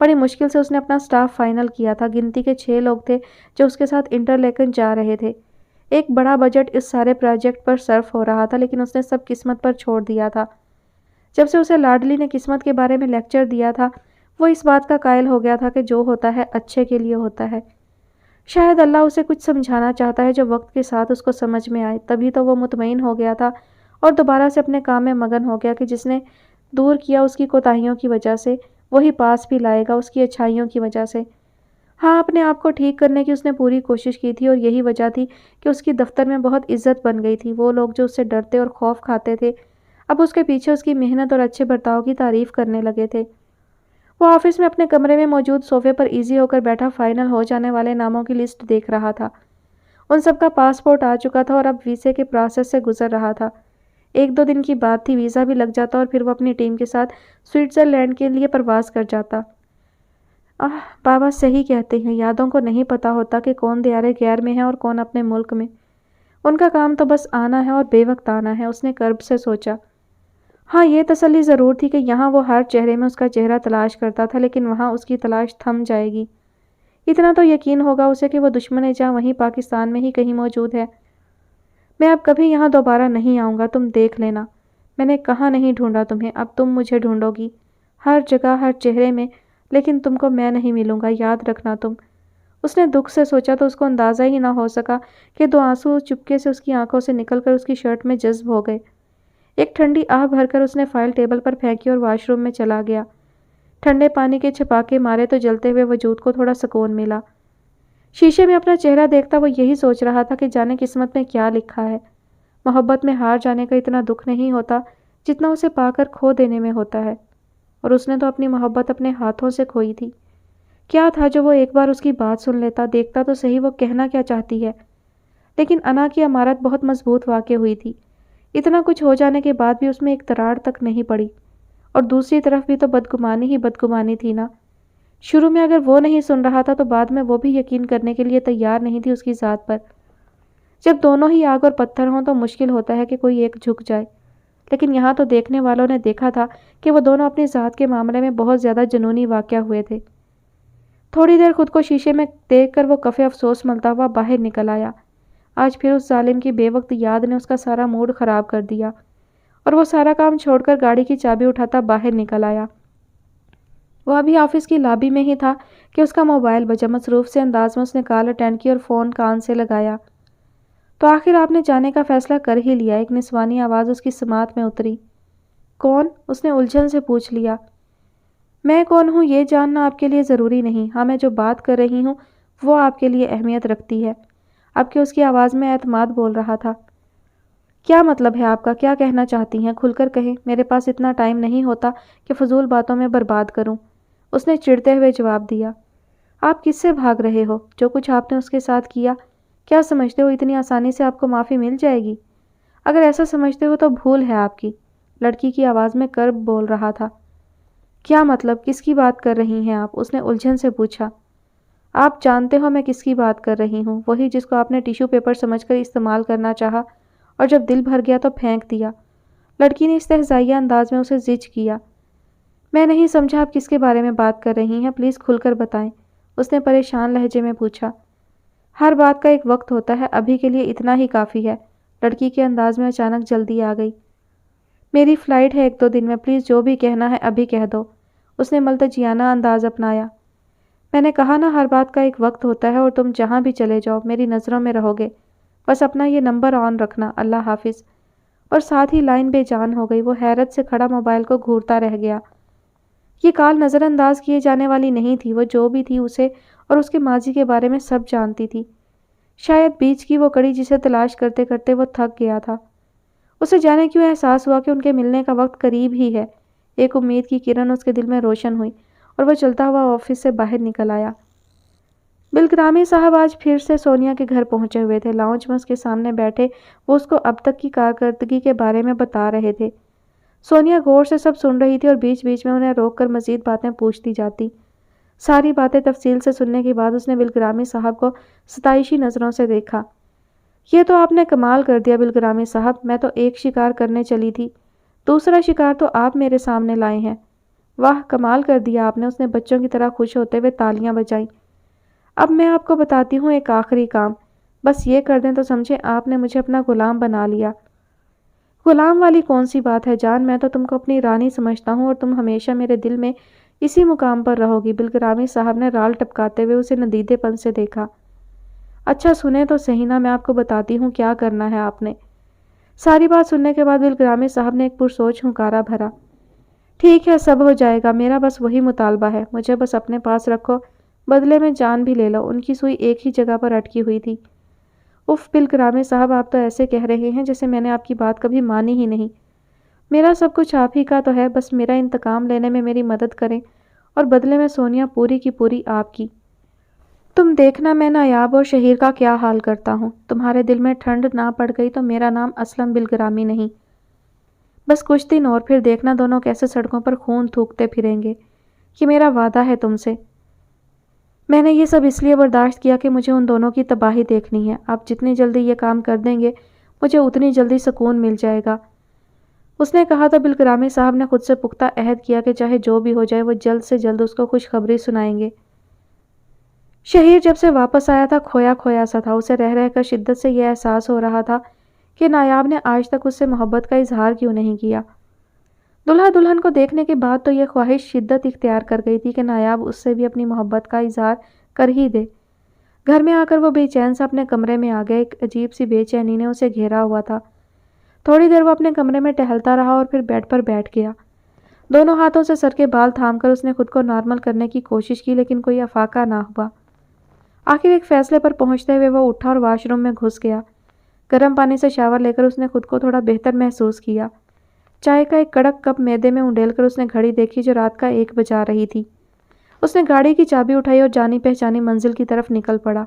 بڑی مشکل سے اس نے اپنا سٹاف فائنل کیا تھا۔ گنتی کے 6 لوگ تھے جو اس کے ساتھ انٹرلیکن جا رہے تھے۔ ایک بڑا بجٹ اس سارے پروجیکٹ پر صرف ہو رہا تھا، لیکن اس نے سب قسمت پر چھوڑ دیا تھا۔ جب سے اسے لاڈلی نے قسمت کے بارے میں لیکچر دیا تھا، وہ اس بات کا قائل ہو گیا تھا کہ جو ہوتا ہے اچھے کے لیے ہوتا ہے۔ شاید اللہ اسے کچھ سمجھانا چاہتا ہے جو وقت کے ساتھ اس کو سمجھ میں آئے۔ تبھی تو وہ مطمئن ہو گیا تھا اور دوبارہ سے اپنے کام میں مگن ہو گیا کہ جس نے دور کیا اس کی کوتاہیوں کی وجہ سے، وہی پاس بھی لائے گا اس کی اچھائیوں کی وجہ سے۔ ہاں، اپنے آپ کو ٹھیک کرنے کی اس نے پوری کوشش کی تھی اور یہی وجہ تھی کہ اس کی دفتر میں بہت عزت بن گئی تھی۔ وہ لوگ جو اس سے ڈرتے اور خوف کھاتے تھے، اب اس کے پیچھے اس کی محنت اور اچھے برتاؤ کی تعریف کرنے لگے تھے۔ وہ آفس میں اپنے کمرے میں موجود صوفے پر ایزی ہو کر بیٹھا فائنل ہو جانے والے ناموں کی لسٹ دیکھ رہا تھا۔ ان سب کا پاسپورٹ آ چکا تھا اور اب ویزے کے پروسیس سے گزر رہا تھا۔ 1-2 دن کی بات تھی، ویزا بھی لگ جاتا اور پھر وہ اپنی ٹیم کے ساتھ سوئٹزرلینڈ کے لیے پرواز کر جاتا۔ بابا صحیح کہتے ہیں، یادوں کو نہیں پتا ہوتا کہ کون دیار غیر میں ہے اور کون اپنے ملک میں۔ ان کا کام تو بس آنا ہے اور بے وقت آنا ہے، اس نے کرب سے سوچا۔ ہاں، یہ تسلی ضرور تھی کہ یہاں وہ ہر چہرے میں اس کا چہرہ تلاش کرتا تھا، لیکن وہاں اس کی تلاش تھم جائے گی۔ اتنا تو یقین ہوگا اسے کہ وہ دشمن جاں وہیں پاکستان میں ہی کہیں موجود ہے۔ میں اب کبھی یہاں دوبارہ نہیں آؤں گا، تم دیکھ لینا۔ میں نے کہاں نہیں ڈھونڈا تمہیں، اب تم مجھے ڈھونڈو گی، ہر جگہ ہر چہرے میں، لیکن تم کو میں نہیں ملوں گا، یاد رکھنا تم۔ اس نے دکھ سے سوچا تو اس کو اندازہ ہی نہ ہو سکا کہ 2 آنسو چپکے سے اس کی آنکھوں سے نکل کر اس کی شرٹ میں جذب ہو گئے۔ ایک ٹھنڈی آہ بھر کر اس نے فائل ٹیبل پر پھینکی اور واش روم میں چلا گیا۔ ٹھنڈے پانی کے چھپاکے مارے تو جلتے ہوئے وجود کو تھوڑا سکون ملا۔ شیشے میں اپنا چہرہ دیکھتا وہ یہی سوچ رہا تھا کہ جانے قسمت میں کیا لکھا ہے۔ محبت میں ہار جانے کا اتنا دکھ نہیں ہوتا جتنا اسے پا کر کھو دینے میں ہوتا ہے، اور اس نے تو اپنی محبت اپنے ہاتھوں سے کھوئی تھی۔ کیا تھا جو وہ ایک بار اس کی بات سن لیتا، دیکھتا تو صحیح وہ کہنا کیا چاہتی ہے۔ لیکن انا کی عمارت بہت مضبوط واقع ہوئی تھی۔ اتنا کچھ ہو جانے کے بعد بھی اس میں ایک دراڑ تک نہیں پڑی، اور دوسری طرف بھی تو بدگمانی ہی بدگمانی تھی نا۔ شروع میں اگر وہ نہیں سن رہا تھا تو بعد میں وہ بھی یقین کرنے کے لیے تیار نہیں تھی اس کی ذات پر۔ جب دونوں ہی آگ اور پتھر ہوں تو مشکل ہوتا ہے کہ کوئی ایک جھک جائے، لیکن یہاں تو دیکھنے والوں نے دیکھا تھا کہ وہ دونوں اپنی ذات کے معاملے میں بہت زیادہ جنونی واقع ہوئے تھے۔ تھوڑی دیر خود کو شیشے میں دیکھ کر وہ کفے افسوس ملتا ہوا باہر نکل آیا۔ آج پھر اس ظالم کی بے وقت یاد نے اس کا سارا موڈ خراب کر دیا، اور وہ سارا کام چھوڑ کر گاڑی کی چابی اٹھاتا باہر نکل آیا۔ وہ ابھی آفس کی لابی میں ہی تھا کہ اس کا موبائل بجا۔ مصروف سے انداز میں اس نے کال اٹینڈ کی اور فون کان سے لگایا۔ تو آخر آپ نے جانے کا فیصلہ کر ہی لیا؟ ایک نسوانی آواز اس کی سماعت میں اتری۔ کون؟ اس نے الجھن سے پوچھ لیا۔ میں کون ہوں یہ جاننا آپ کے لیے ضروری نہیں۔ ہاں، میں جو بات کر رہی ہوں وہ آپ کے لیے اہمیت رکھتی ہے۔ اب کہ اس کی آواز میں اعتماد بول رہا تھا۔ کیا مطلب ہے آپ کا؟ کیا کہنا چاہتی ہیں؟ کھل کر کہیں، میرے پاس اتنا ٹائم نہیں ہوتا کہ فضول باتوں میں برباد کروں، اس نے چڑھتے ہوئے جواب دیا۔ آپ کس سے بھاگ رہے ہو؟ جو کچھ آپ نے اس کے ساتھ کیا، کیا سمجھتے ہو اتنی آسانی سے آپ کو معافی مل جائے گی؟ اگر ایسا سمجھتے ہو تو بھول ہے آپ کی، لڑکی کی آواز میں کرب بول رہا تھا۔ کیا مطلب؟ کس کی بات کر رہی ہیں آپ؟ اس نے الجھن سے پوچھا۔ آپ جانتے ہو میں کس کی بات کر رہی ہوں، وہی جس کو آپ نے ٹیشو پیپر سمجھ کر استعمال کرنا چاہا اور جب دل بھر گیا تو پھینک دیا۔ لڑکی نے استہزائیہ انداز میں اسے زج کیا۔ میں نہیں سمجھا آپ کس کے بارے میں بات کر رہی ہیں، پلیز کھل کر بتائیں، اس نے پریشان لہجے میں پوچھا۔ ہر بات کا ایک وقت ہوتا ہے، ابھی کے لیے اتنا ہی کافی ہے، لڑکی کے انداز میں اچانک جلدی آ گئی۔ میری فلائٹ ہے 1-2 دن میں، پلیز جو بھی کہنا ہے ابھی کہہ دو، اس نے ملتجیانہ انداز اپنایا۔ میں نے کہا نا ہر بات کا ایک وقت ہوتا ہے، اور تم جہاں بھی چلے جاؤ میری نظروں میں رہو گے، بس اپنا یہ نمبر آن رکھنا، اللہ حافظ، اور ساتھ ہی لائن بے جان ہو گئی۔ وہ حیرت سے کھڑا موبائل کو گھورتا رہ گیا۔ یہ کال نظر انداز کیے جانے والی نہیں تھی، وہ جو بھی تھی اسے اور اس کے ماضی کے بارے میں سب جانتی تھی۔ شاید بیچ کی وہ کڑی جسے تلاش کرتے کرتے وہ تھک گیا تھا۔ اسے جانے کیوں احساس ہوا کہ ان کے ملنے کا وقت قریب ہی ہے۔ ایک امید کی کرن اس کے دل میں روشن ہوئی اور وہ چلتا ہوا آفس سے باہر نکل آیا۔ بلگرامی صاحب آج پھر سے سونیا کے گھر پہنچے ہوئے تھے۔ لاؤنج میں اس کے سامنے بیٹھے وہ اس کو اب تک کی کارکردگی کے بارے میں بتا رہے تھے۔ سونیا غور سے سب سن رہی تھی اور بیچ بیچ میں انہیں روک کر مزید باتیں پوچھتی جاتی۔ ساری باتیں تفصیل سے سننے کے بعد اس نے بلگرامی صاحب کو ستائشی نظروں سے دیکھا۔ یہ تو آپ نے کمال کر دیا بلگرامی صاحب، میں تو ایک شکار کرنے چلی تھی، دوسرا شکار تو آپ میرے سامنے لائے ہیں۔ واہ کمال کر دیا آپ نے، اس نے بچوں کی طرح خوش ہوتے ہوئے تالیاں بجائیں۔ اب میں آپ کو بتاتی ہوں ایک آخری کام، بس یہ کر دیں تو سمجھے آپ نے مجھے اپنا غلام بنا لیا۔ غلام والی کون سی بات ہے جان، میں تو تم کو اپنی رانی سمجھتا ہوں اور تم ہمیشہ میرے دل میں اسی مقام پر رہو گی۔ بلگرامی صاحب نے رال ٹپکاتے ہوئے اسے ندیدے پن سے دیکھا۔ اچھا سنیں تو صحیح نا، میں آپ کو بتاتی ہوں کیا کرنا ہے آپ نے۔ ساری بات سننے کے بعد بلگرامی صاحب نے ایک پرسوچ ہنکارا بھرا۔ ٹھیک ہے سب ہو جائے گا، میرا بس وہی مطالبہ ہے، مجھے بس اپنے پاس رکھو، بدلے میں جان بھی لے لو۔ ان کی سوئی ایک ہی جگہ پر اٹکی ہوئی تھی۔ اف بلگرامی صاحب، آپ تو ایسے کہہ رہے ہیں جیسے میں نے آپ کی بات کبھی مانی ہی نہیں۔ میرا سب کچھ آپ ہی کا تو ہے، بس میرا انتقام لینے میں میری مدد کریں اور بدلے میں سونیا پوری کی پوری آپ کی۔ تم دیکھنا میں نایاب اور شہیر کا کیا حال کرتا ہوں۔ تمہارے دل میں ٹھنڈ نہ پڑ گئی تو میرا نام اسلم بلگرامی نہیں۔ بس کچھ دن اور پھر دیکھنا دونوں کیسے سڑکوں پر خون تھوکتے پھریں گے۔ یہ میرا وعدہ ہے تم سے۔ میں نے یہ سب اس لیے برداشت کیا کہ مجھے ان دونوں کی تباہی دیکھنی ہے۔ آپ جتنی جلدی یہ کام کر دیں گے مجھے اتنی جلدی سکون مل جائے گا۔ اس نے کہا تو بلگرامی صاحب نے خود سے پختہ عہد کیا کہ چاہے جو بھی ہو جائے وہ جلد سے جلد اس کو خوشخبری سنائیں گے۔ شہیر جب سے واپس آیا تھا کھویا کھویا سا تھا، اسے رہ رہ کر شدت سے یہ احساس ہو رہا تھا کہ نایاب نے آج تک اس سے محبت کا اظہار کیوں نہیں کیا۔ دلہا دلہن کو دیکھنے کے بعد تو یہ خواہش شدت اختیار کر گئی تھی کہ نایاب اس سے بھی اپنی محبت کا اظہار کر ہی دے۔ گھر میں آ کر وہ بے چین سے اپنے کمرے میں آ گیا، ایک عجیب سی بے چینی نے اسے گھیرا ہوا تھا۔ تھوڑی دیر وہ اپنے کمرے میں ٹہلتا رہا اور پھر بیڈ پر بیٹھ گیا۔ دونوں ہاتھوں سے سر کے بال تھام کر اس نے خود کو نارمل کرنے کی کوشش کی لیکن کوئی افاقہ نہ ہوا۔ آخر ایک فیصلے پر پہنچتے ہوئے وہ اٹھا اور واش روم میں گھس گیا۔ گرم پانی سے شاور لے کر اس نے خود کو تھوڑا بہتر محسوس کیا۔ چائے کا ایک کڑک کپ میدے میں انڈیل کر اس نے گھڑی دیکھی جو رات کا 1 بجا رہی تھی۔ اس نے گاڑی کی چابی اٹھائی اور جانی پہچانی منزل کی طرف نکل پڑا۔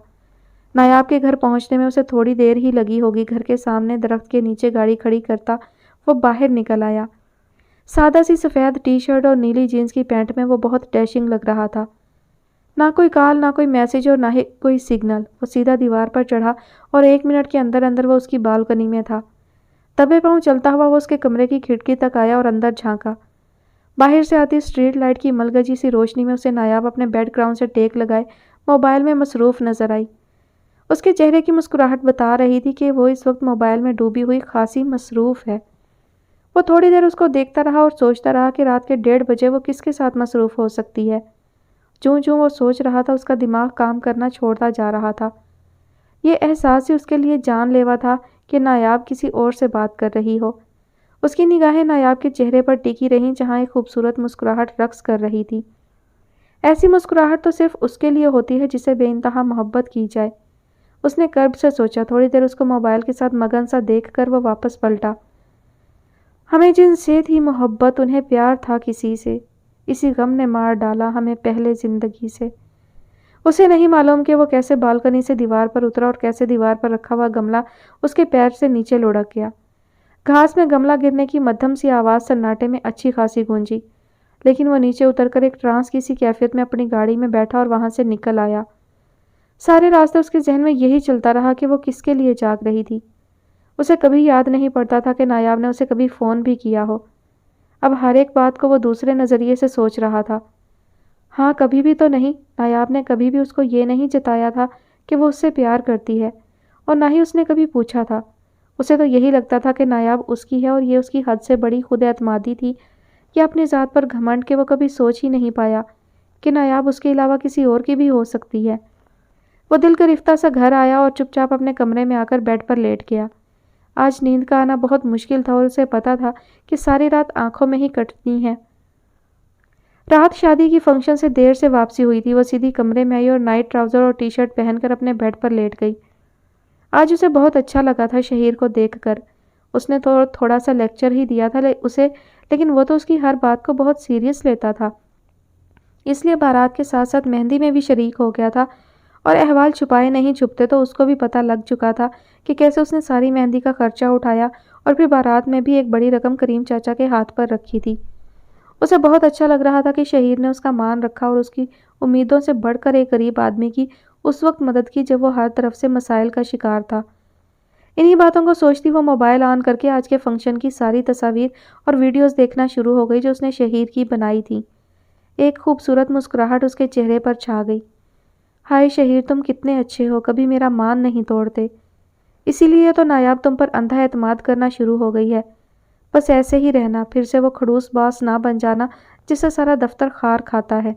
نایاب کے گھر پہنچنے میں اسے تھوڑی دیر ہی لگی ہوگی۔ گھر کے سامنے درخت کے نیچے گاڑی کھڑی کرتا وہ باہر نکل آیا۔ سادہ سی سفید ٹی شرٹ اور نیلی جینز کی پینٹ میں وہ بہت ڈیشنگ لگ رہا تھا۔ نہ کوئی کال، نہ کوئی میسج اور نہ ہی کوئی سگنل۔ وہ سیدھا دیوار پر چڑھا اور 1 منٹ کے اندر اندر وہ اس کی بالکنی میں تھا۔ دبے پاؤں چلتا ہوا وہ اس کے کمرے کی کھڑکی تک آیا اور اندر جھانکا۔ باہر سے آتی اسٹریٹ لائٹ کی ملگجی سی روشنی میں اسے نایاب اپنے بیڈ گراؤنڈ سے ٹیک لگائے موبائل میں مصروف نظر آئی۔ اس کے چہرے کی مسکراہٹ بتا رہی تھی کہ وہ اس وقت موبائل میں ڈوبی ہوئی خاصی مصروف ہے۔ وہ تھوڑی دیر اس کو دیکھتا رہا اور سوچتا رہا کہ رات کے 1:30 بجے وہ کس کے ساتھ مصروف ہو سکتی ہے۔ جوں وہ سوچ رہا تھا اس کا دماغ کام کرنا چھوڑتا جا رہا تھا۔ یہ احساس ہی اس کے لیے جان لیوا تھا کہ نایاب کسی اور سے بات کر رہی ہو۔ اس کی نگاہیں نایاب کے چہرے پر ٹکی رہیں جہاں ایک خوبصورت مسکراہٹ رقص کر رہی تھی۔ ایسی مسکراہٹ تو صرف اس کے لیے ہوتی ہے جسے بے انتہا محبت کی جائے۔ اس نے کرب سے سوچا۔ تھوڑی دیر اس کو موبائل کے ساتھ مگن سا دیکھ کر وہ واپس پلٹا۔ ہمیں جن سے تھی محبت انہیں پیار تھا کسی سے، اسی غم نے مار ڈالا ہمیں پہلے زندگی سے۔ اسے نہیں معلوم کہ وہ کیسے بالکنی سے دیوار پر اترا اور کیسے دیوار پر رکھا ہوا گملہ اس کے پیر سے نیچے لڑک گیا۔ گھاس میں گملہ گرنے کی مدھم سی آواز سناٹے میں اچھی خاصی گونجی، لیکن وہ نیچے اتر کر ایک ٹرانس کی سی کیفیت میں اپنی گاڑی میں بیٹھا اور وہاں سے نکل آیا۔ سارے راستے اس کے ذہن میں یہی چلتا رہا کہ وہ کس کے لیے جاگ رہی تھی۔ اسے کبھی یاد نہیں پڑتا تھا کہ نایاب نے اسے کبھی فون بھی کیا ہو۔ اب ہر ایک بات کو وہ دوسرے نظریے سے سوچ رہا تھا۔ ہاں کبھی بھی تو نہیں، نایاب نے کبھی بھی اس کو یہ نہیں جتایا تھا کہ وہ اس سے پیار کرتی ہے، اور نہ ہی اس نے کبھی پوچھا تھا۔ اسے تو یہی لگتا تھا کہ نایاب اس کی ہے اور یہ اس کی حد سے بڑی خود اعتمادی تھی یا اپنی ذات پر گھمنڈ کہ وہ کبھی سوچ ہی نہیں پایا کہ نایاب اس کے علاوہ کسی اور کی بھی ہو سکتی ہے۔ وہ دل گرفتہ سا گھر آیا اور چپ چاپ اپنے کمرے میں آ کر بیڈ پر لیٹ گیا۔ آج نیند کا آنا بہت مشکل تھا اور اسے پتا تھا کہ ساری رات آنکھوں میں ہی کٹنی ہے۔ رات شادی کی فنکشن سے دیر سے واپسی ہوئی تھی۔ وہ سیدھی کمرے میں آئی اور نائٹ ٹراؤزر اور ٹی شرٹ پہن کر اپنے بیڈ پر لیٹ گئی۔ آج اسے بہت اچھا لگا تھا شہیر کو دیکھ کر۔ اس نے تھوڑا سا لیکچر ہی دیا تھا لیکن وہ تو اس کی ہر بات کو بہت سیریس لیتا تھا، اس لیے بارات کے ساتھ ساتھ مہندی میں بھی شریک ہو گیا تھا، اور احوال چھپائے نہیں چھپتے تو اس کو بھی پتہ لگ چکا تھا کہ کیسے اس نے ساری مہندی کا خرچہ اٹھایا اور پھر بارات میں بھی ایک بڑی رقم کریم چاچا کے ہاتھ پر رکھی تھی۔ اسے بہت اچھا لگ رہا تھا کہ شہیر نے اس کا مان رکھا اور اس کی امیدوں سے بڑھ کر ایک غریب آدمی کی اس وقت مدد کی جب وہ ہر طرف سے مسائل کا شکار تھا۔ انہی باتوں کو سوچتی وہ موبائل آن کر کے آج کے فنکشن کی ساری تصاویر اور ویڈیوز دیکھنا شروع ہو گئی جو اس نے شہیر کی بنائی تھی۔ ایک خوبصورت مسکراہٹ اس کے چہرے پر چھا گئی۔ ہائے شہیر، تم کتنے اچھے ہو، کبھی میرا مان نہیں توڑتے، اسی لیے تو نایاب تم پر اندھا اعتماد کرنا شروع ہو گئی ہے۔ بس ایسے ہی رہنا، پھر سے وہ کھڑوس باس نہ بن جانا جس سے سارا دفتر خار کھاتا ہے۔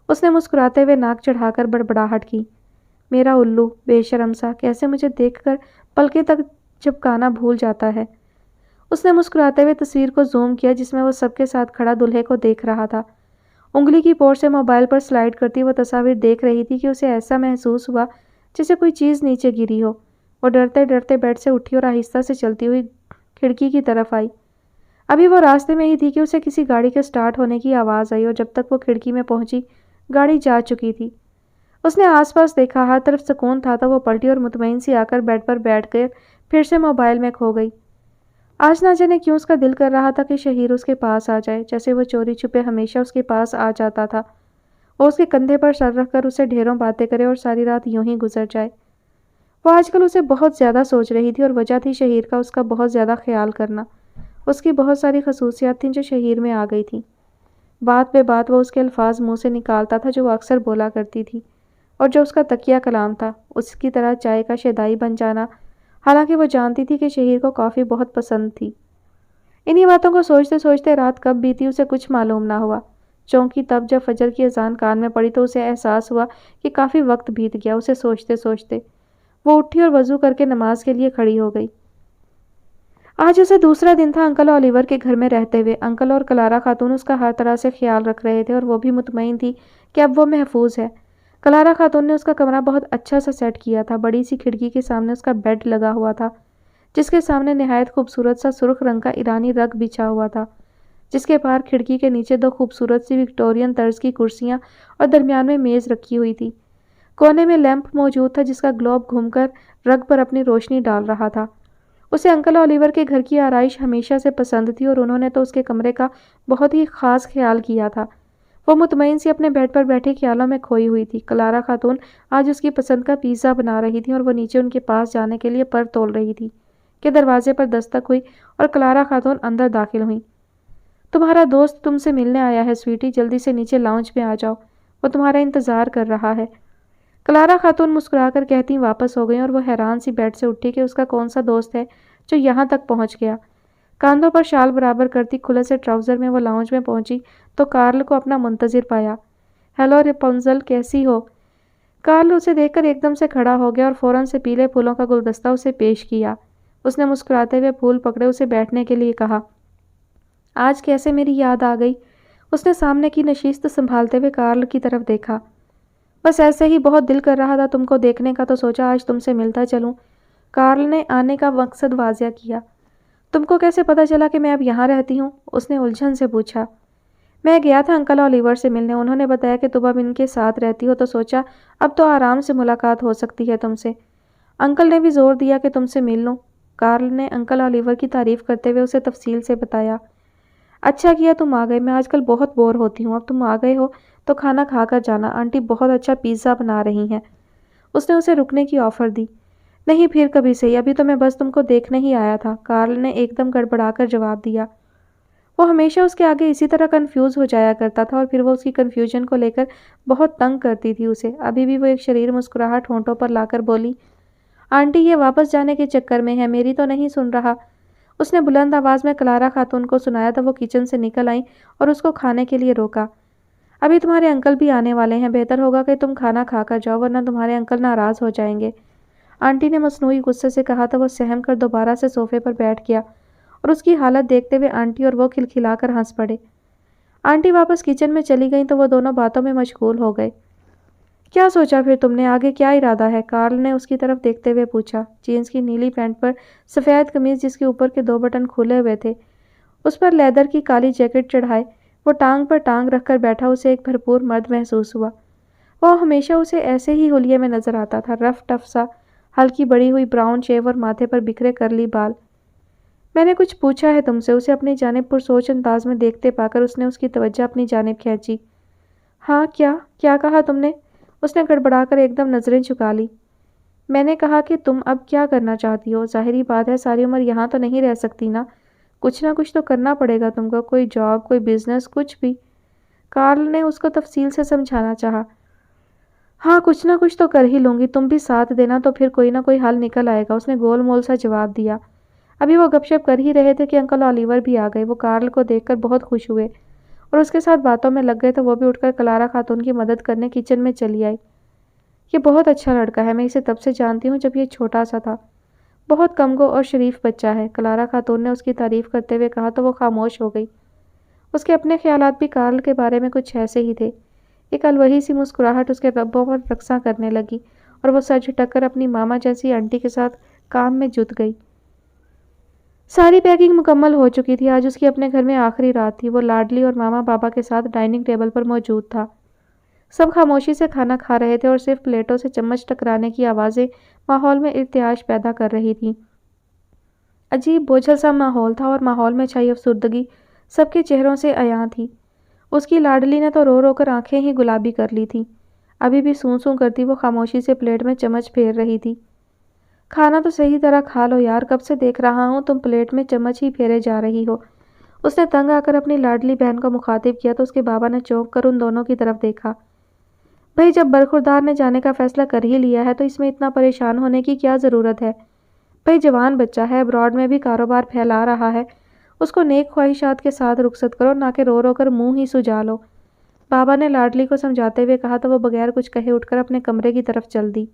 اس نے مسکراتے ہوئے ناک چڑھا کر بڑبڑاہٹ کی۔ میرا الو، بے شرم سا، کیسے مجھے دیکھ کر پلکیں تک چپکانا بھول جاتا ہے۔ اس نے مسکراتے ہوئے تصویر کو زوم کیا جس میں وہ سب کے ساتھ کھڑا دلہے کو دیکھ رہا تھا۔ انگلی کی پورٹ سے موبائل پر سلائیڈ کرتی وہ تصاویر دیکھ رہی تھی کہ اسے ایسا محسوس ہوا جیسے کوئی چیز نیچے گری ہو۔ وہ ڈرتے ڈرتے بیڈ سے اٹھی اور آہستہ سے چلتی ہوئی کھڑکی کی طرف آئی۔ ابھی وہ راستے میں ہی تھی کہ اسے کسی گاڑی کے سٹارٹ ہونے کی آواز آئی اور جب تک وہ کھڑکی میں پہنچی گاڑی جا چکی تھی۔ اس نے آس پاس دیکھا، ہر طرف سکون تھا تو وہ پلٹی اور مطمئن سی آ کر بیڈ پر بیٹھ کر پھر سے موبائل میں کھو گئی۔ آج نہ جانے کیوں اس کا دل کر رہا تھا کہ شہیر اس کے پاس آ جائے، جیسے وہ چوری چھپے ہمیشہ اس کے پاس آ جاتا تھا۔ وہ اس کے کندھے پر سر رکھ کر اسے ڈھیروں باتیں کرے اور ساری رات یوں ہی گزر جائے۔ وہ آج کل اسے بہت زیادہ سوچ رہی تھی اور وجہ تھی شہیر کا اس کا بہت زیادہ خیال کرنا۔ اس کی بہت ساری خصوصیات تھیں جو شہیر میں آ گئی تھیں۔ بات بے بات وہ اس کے الفاظ منہ سے نکالتا تھا جو وہ اکثر بولا کرتی تھی، اور جو اس کا تکیہ کلام تھا، اس کی طرح چائے کا شیدائی بن جانا، حالانکہ وہ جانتی تھی کہ شہیر کو کافی بہت پسند تھی۔ انہی باتوں کو سوچتے سوچتے رات کب بیتی اسے کچھ معلوم نہ ہوا۔ چونکہ تب جب فجر کی اذان کان میں پڑی تو اسے احساس ہوا کہ کافی وقت بیت گیا۔ اسے سوچتے سوچتے وہ اٹھی اور وضو کر کے نماز کے لیے کھڑی ہو گئی۔ آج اسے دوسرا دن تھا انکل اولیور کے گھر میں رہتے ہوئے۔ انکل اور کلارا خاتون اس کا ہر طرح سے خیال رکھ رہے تھے اور وہ بھی مطمئن تھی کہ اب وہ محفوظ ہے۔ کلارا خاتون نے اس کا کمرہ بہت اچھا سا سیٹ کیا تھا۔ بڑی سی کھڑکی کے سامنے اس کا بیڈ لگا ہوا تھا جس کے سامنے نہایت خوبصورت سا سرخ رنگ کا ایرانی رگ بچھا ہوا تھا، جس کے پار کھڑکی کے نیچے دو خوبصورت سی وکٹورین طرز کی کرسیاں اور درمیان میں میز رکھی ہوئی تھی۔ کونے میں لیمپ موجود تھا جس کا گلوب گھوم کر رگ پر اپنی روشنی ڈال رہا تھا۔ اسے انکل اولیور کے گھر کی آرائش ہمیشہ سے پسند تھی اور انہوں نے تو اس کے کمرے کا بہت ہی خاص خیال کیا تھا۔ وہ مطمئن سی اپنے بیڈ پر بیٹھے خیالوں میں کھوئی ہوئی تھی۔ کلارا خاتون آج اس کی پسند کا پیزا بنا رہی تھی اور وہ نیچے ان کے پاس جانے کے لیے پر تول رہی تھی کہ دروازے پر دستک ہوئی اور کلارا خاتون اندر داخل ہوئیں۔ تمہارا دوست تم سے ملنے آیا ہے سویٹی، جلدی سے نیچے لاؤنج میں آ جاؤ، وہ تمہارا انتظار کر رہا ہے۔ کلارا خاتون مسکرا کر کہتی واپس ہو گئیں اور وہ حیران سی بیڈ سے اٹھی کہ اس کا کون سا دوست ہے جو یہاں تک پہنچ گیا۔ کاندھوں پر شال برابر کرتی کھلے سے ٹراؤزر میں وہ لاؤنج میں پہنچی تو کارل کو اپنا منتظر پایا۔ ہیلو ریپنزل، کیسی ہو؟ کارل اسے دیکھ کر ایک دم سے کھڑا ہو گیا اور فوراً سے پیلے پھولوں کا گلدستہ اسے پیش کیا۔ اس نے مسکراتے ہوئے پھول پکڑے اسے بیٹھنے کے لیے کہا۔ آج کیسے میری یاد آ گئی؟ اس نے سامنے کی نشست سنبھالتے ہوئے کارل کی طرف دیکھا۔ بس ایسے ہی بہت دل کر رہا تھا تم کو دیکھنے کا تو سوچا آج تم سے ملتا چلوں۔ کارل نے آنے کا مقصد واضح کیا۔ تم کو کیسے پتہ چلا کہ میں اب یہاں رہتی ہوں؟ اس نے الجھن سے پوچھا۔ میں گیا تھا انکل اولیور سے ملنے، انہوں نے بتایا کہ تم اب ان کے ساتھ رہتی ہو تو سوچا اب تو آرام سے ملاقات ہو سکتی ہے تم سے۔ انکل نے بھی زور دیا کہ تم سے مل لوں۔ کارل نے انکل اولیور کی تعریف کرتے ہوئے اسے تفصیل سے بتایا۔ اچھا کیا تم آ گئے، میں آج کل بہت بور ہوتی ہوں، اب تم آ گئے ہو تو کھانا کھا کر جانا، آنٹی بہت اچھا پیزا بنا رہی ہیں۔ اس نے اسے رکنے کی آفر دی۔ نہیں پھر کبھی صحیح، ابھی تو میں بس تم کو دیکھنے ہی آیا تھا، کارل نے ایک دم گڑبڑا کر جواب دیا۔ وہ ہمیشہ اس کے آگے اسی طرح کنفیوز ہو جایا کرتا تھا اور پھر وہ اس کی کنفیوژن کو لے کر بہت تنگ کرتی تھی اسے۔ ابھی بھی وہ ایک شریر مسکراہٹ ہونٹوں پر لا کر بولی، آنٹی یہ واپس جانے کے چکر میں ہے، میری تو نہیں سن رہا۔ اس نے بلند آواز میں کلارا خاتون کو سنایا تو وہ کچن سے نکل آئیں اور اس کو کھانے کے لیے روکا۔ ابھی تمہارے انکل بھی آنے والے ہیں، بہتر ہوگا کہ تم کھانا کھا کر جاؤ ورنہ تمہارے انکل ناراض ہو جائیں گے، آنٹی نے مصنوعی غصے سے کہا تو وہ سہم کر دوبارہ سے صوفے پر بیٹھ گیا اور اس کی حالت دیکھتے ہوئے آنٹی اور وہ کھلکھلا کر ہنس پڑے۔ آنٹی واپس کچن میں چلی گئیں تو وہ دونوں باتوں میں مشغول ہو گئے۔ کیا سوچا پھر تم نے، آگے کیا ارادہ ہے؟ کارل نے اس کی طرف دیکھتے ہوئے پوچھا۔ جینس کی نیلی پینٹ پر سفید قمیض جس کے اوپر کے 2 بٹن کھلے ہوئے تھے، اس پر لیدر کی کالی جیکٹ چڑھائے وہ ٹانگ پر ٹانگ رکھ کر بیٹھا اسے ایک بھرپور مرد محسوس ہوا۔ وہ ہمیشہ اسے ایسے ہی حلیے میں نظر آتا تھا، رف ٹف سا، ہلکی بڑی ہوئی براؤن شیو اور ماتھے پر بکھرے کرلی بال۔ میں نے کچھ پوچھا ہے تم سے، اسے اپنی جانب پرسوچ انداز میں دیکھتے پا کر اس نے اس کی توجہ اپنی جانب کھینچی۔ ہاں کیا کہا تم نے؟ اس نے گڑبڑا کر ایک دم نظریں جھکا لی۔ میں نے کہا کہ تم اب کیا کرنا چاہتی ہو؟ ظاہری بات ہے ساری عمر یہاں تو نہیں رہ سکتی نا، کچھ نہ کچھ تو کرنا پڑے گا تم کو، کوئی جاب، کوئی بزنس، کچھ بھی۔ کارل نے اس کو تفصیل سے سمجھانا چاہا۔ ہاں کچھ نہ کچھ تو کر ہی لوں گی، تم بھی ساتھ دینا تو پھر کوئی نہ کوئی حل نکل آئے گا، اس نے گول مول سا جواب دیا۔ ابھی وہ گپ شپ کر ہی رہے تھے کہ انکل اولیور بھی آ گئے۔ وہ کارل کو دیکھ کر بہت خوش ہوئے اور اس کے ساتھ باتوں میں لگ گئے تو وہ بھی اٹھ کر کلارا خاتون کی مدد کرنے کچن میں چلی آئی۔ یہ بہت اچھا لڑکا ہے، میں اسے تب سے جانتی ہوں جب یہ چھوٹا سا تھا، بہت کمگو اور شریف بچہ ہے، کلارا خاتون نے اس کی تعریف کرتے ہوئے کہا تو وہ خاموش ہو گئی۔ اس کے اپنے خیالات بھی کارل کے بارے میں کچھ ایسے ہی تھے۔ ایک الوہی سی مسکراہٹ اس کے لبوں پر رقصاں کرنے لگی اور وہ سر جھٹک کر اپنی ماما جیسی آنٹی کے ساتھ کام میں جت گئی۔ ساری پیکنگ مکمل ہو چکی تھی، آج اس کی اپنے گھر میں آخری رات تھی۔ وہ لاڈلی اور ماما بابا کے ساتھ ڈائننگ ٹیبل پر موجود تھا۔ سب خاموشی سے کھانا کھا رہے تھے اور صرف پلیٹوں سے چمچ ٹکرانے کی آوازیں ماحول میں ارتعاش پیدا کر رہی تھیں۔ عجیب بوجھل سا ماحول تھا اور ماحول میں چھائی افسردگی سب کے چہروں سے عیاں تھی۔ اس کی لاڈلی نے تو رو رو کر آنکھیں ہی گلابی کر لی تھیں۔ ابھی بھی سوں سوں کرتی وہ خاموشی سے پلیٹ میں چمچ پھیر رہی تھی۔ کھانا تو صحیح طرح کھا لو یار، کب سے دیکھ رہا ہوں تم پلیٹ میں چمچ ہی پھیرے جا رہی ہو۔ اس نے تنگ آ کر اپنی لاڈلی بہن کو مخاطب کیا تو اس کے بابا نے چونک کر ان دونوں کی طرف دیکھا۔ بھئی جب برخوردار نے جانے کا فیصلہ کر ہی لیا ہے تو اس میں اتنا پریشان ہونے کی کیا ضرورت ہے؟ بھئی جوان بچہ ہے، ابراڈ میں بھی کاروبار پھیلا رہا ہے، اس کو نیک خواہشات کے ساتھ رخصت کرو، نہ کہ رو رو کر منہ ہی سجا لو۔ بابا نے لاڈلی کو سمجھاتے ہوئے کہا تو وہ بغیر کچھ کہے اٹھ کر اپنے کمرے کی طرف چل دی۔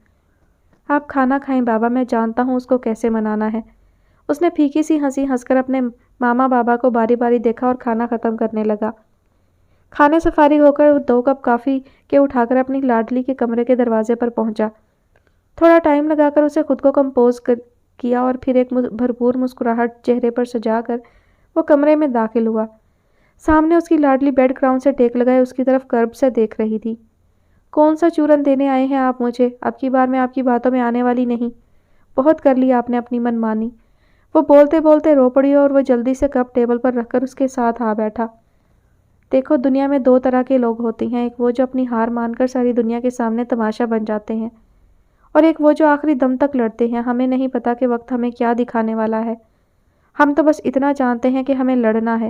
آپ کھانا کھائیں بابا، میں جانتا ہوں اس کو کیسے منانا ہے۔ اس نے پھیکی سی ہنسی ہنس کر اپنے ماما بابا کو باری باری دیکھا اور کھانا ختم کرنے لگا۔ کھانے سے فارغ ہو کر 2 کپ کافی کے اٹھا کر اپنی لاڈلی کے کمرے کے دروازے پر پہنچا۔ تھوڑا ٹائم لگا کر اسے خود کو کمپوز کیا اور پھر ایک بھرپور مسکراہٹ چہرے پر سجا کر وہ کمرے میں داخل ہوا۔ سامنے اس کی لاڈلی بیڈ گراؤنڈ سے ٹیک لگائے اس کی طرف کرب سے دیکھ رہی تھی۔ کون سا چورن دینے آئے ہیں آپ مجھے؟ اب کی بار میں آپ کی باتوں میں آنے والی نہیں، بہت کر لی آپ نے اپنی من مانی۔ وہ بولتے بولتے رو پڑی اور وہ جلدی سے کپ ٹیبل پر رکھ کر اس کے ساتھ آ بیٹھا۔ دیکھو دنیا میں 2 طرح کے لوگ ہوتے ہیں، ایک وہ جو اپنی ہار مان کر ساری دنیا کے سامنے تماشا بن جاتے ہیں، اور ایک وہ جو آخری دم تک لڑتے ہیں۔ ہمیں نہیں پتا کہ وقت ہمیں کیا دکھانے والا ہے، ہم تو بس اتنا جانتے ہیں کہ ہمیں لڑنا ہے،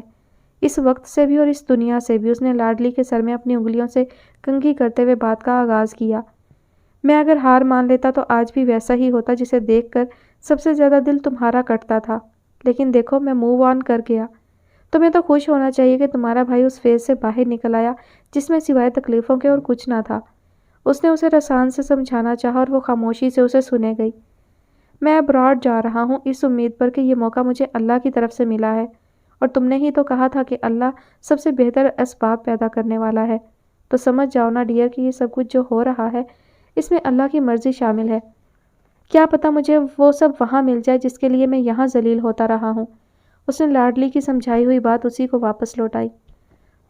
اس وقت سے بھی اور اس دنیا سے بھی۔ اس نے لاڈلی کے سر میں اپنی انگلیوں سے کنگھی کرتے ہوئے بات کا آغاز کیا۔ میں اگر ہار مان لیتا تو آج بھی ویسا ہی ہوتا جسے دیکھ کر سب سے زیادہ دل تمہارا کٹتا تھا، لیکن دیکھو میں موو آن کر گیا۔ تمہیں تو خوش ہونا چاہیے کہ تمہارا بھائی اس فیز سے باہر نکل آیا جس میں سوائے تکلیفوں کے اور کچھ نہ تھا۔ اس نے اسے رسان سے سمجھانا چاہا اور وہ خاموشی سے اسے سنے گئی۔ میں ابراڈ جا رہا ہوں اس امید پر کہ یہ موقع مجھے اللہ کی طرف سے ملا ہے، اور تم نے ہی تو کہا تھا کہ اللہ سب سے بہتر اسباب پیدا کرنے والا ہے، تو سمجھ جاؤ نا ڈیئر کہ یہ سب کچھ جو ہو رہا ہے اس میں اللہ کی مرضی شامل ہے۔ کیا پتہ مجھے وہ سب وہاں مل جائے جس کے لیے میں یہاں ذلیل ہوتا رہا ہوں۔ اس نے لاڈلی کی سمجھائی ہوئی بات اسی کو واپس لوٹائی۔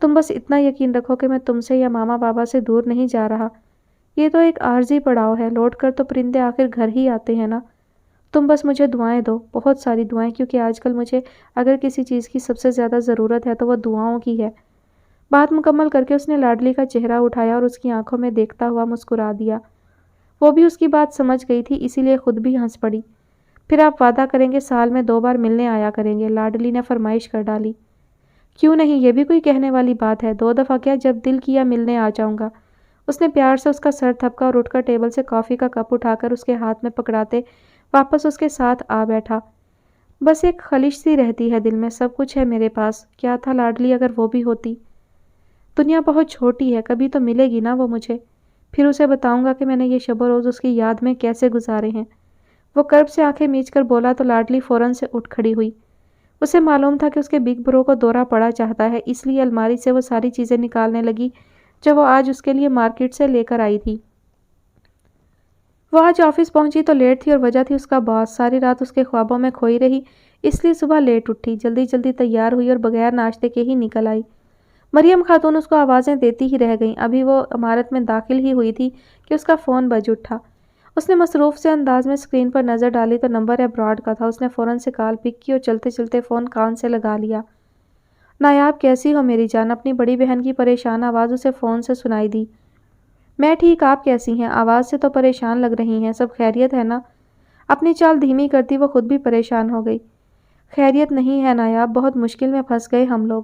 تم بس اتنا یقین رکھو کہ میں تم سے یا ماما بابا سے دور نہیں جا رہا، یہ تو ایک عارضی پڑاؤ ہے، لوٹ کر تو پرندے آخر گھر ہی آتے ہیں نا۔ تم بس مجھے دعائیں دو، بہت ساری دعائیں، کیونکہ آج کل مجھے اگر کسی چیز کی سب سے زیادہ ضرورت ہے تو وہ دعاؤں کی ہے۔ بات مکمل کر کے اس نے لاڈلی کا چہرہ اٹھایا اور اس کی آنکھوں میں دیکھتا ہوا مسکرا دیا۔ وہ بھی اس کی بات سمجھ گئی تھی، اسی لیے خود بھی ہنس پڑی۔ پھر آپ وعدہ کریں گے سال میں 2 بار ملنے آیا کریں گے؟ لاڈلی نے فرمائش کر ڈالی۔ کیوں نہیں، یہ بھی کوئی کہنے والی بات ہے، 2 دفعہ کیا، جب دل کیا ملنے آ جاؤں گا۔ اس نے پیار سے اس کا سر تھپکا اور اٹھ کر ٹیبل سے کافی کا کپ اٹھا کر اس کے ہاتھ میں پکڑاتے واپس اس کے ساتھ آ بیٹھا۔ بس ایک خلش سی رہتی ہے دل میں، سب کچھ ہے میرے پاس، کیا تھا لاڈلی اگر وہ بھی ہوتی۔ دنیا بہت چھوٹی ہے، کبھی تو ملے گی نا وہ مجھے، پھر اسے بتاؤں گا کہ میں نے یہ شب و روز اس کی یاد میں کیسے گزارے ہیں۔ وہ کرب سے آنکھیں میچ کر بولا تو لاڈلی فوراً سے اٹھ کھڑی ہوئی۔ اسے معلوم تھا کہ اس کے بگ برو کو دورہ پڑا چاہتا ہے، اس لیے الماری سے وہ ساری چیزیں نکالنے لگی جو وہ آج اس کے لیے مارکیٹ سے لے کر آئی تھی۔ وہ آج آفس پہنچی تو لیٹ تھی اور وجہ تھی اس کا باس، ساری رات اس کے خوابوں میں کھوئی رہی، اس لیے صبح لیٹ اٹھی، جلدی جلدی تیار ہوئی اور بغیر ناشتے کے ہی نکل آئی۔ مریم خاتون اس کو آوازیں دیتی ہی رہ گئیں، ابھی وہ عمارت میں داخل ہی ہوئی تھی کہ اس کا فون بج اٹھا۔ اس نے مصروف سے انداز میں اسکرین پر نظر ڈالی تو نمبر ابراڈ کا تھا۔ اس نے فوراً سے کال پک کی اور چلتے چلتے فون کان سے لگا لیا۔ نایاب کیسی ہو میری جان؟ اپنی بڑی بہن کی پریشان آواز اسے فون سے سنائی دی۔ میں ٹھیک، آپ کیسی ہیں؟ آواز سے تو پریشان لگ رہی ہیں، سب خیریت ہے نا؟ اپنی چال دھیمی کرتی وہ خود بھی پریشان ہو گئی۔ خیریت نہیں ہے نایاب، بہت مشکل میں پھنس گئے ہم لوگ۔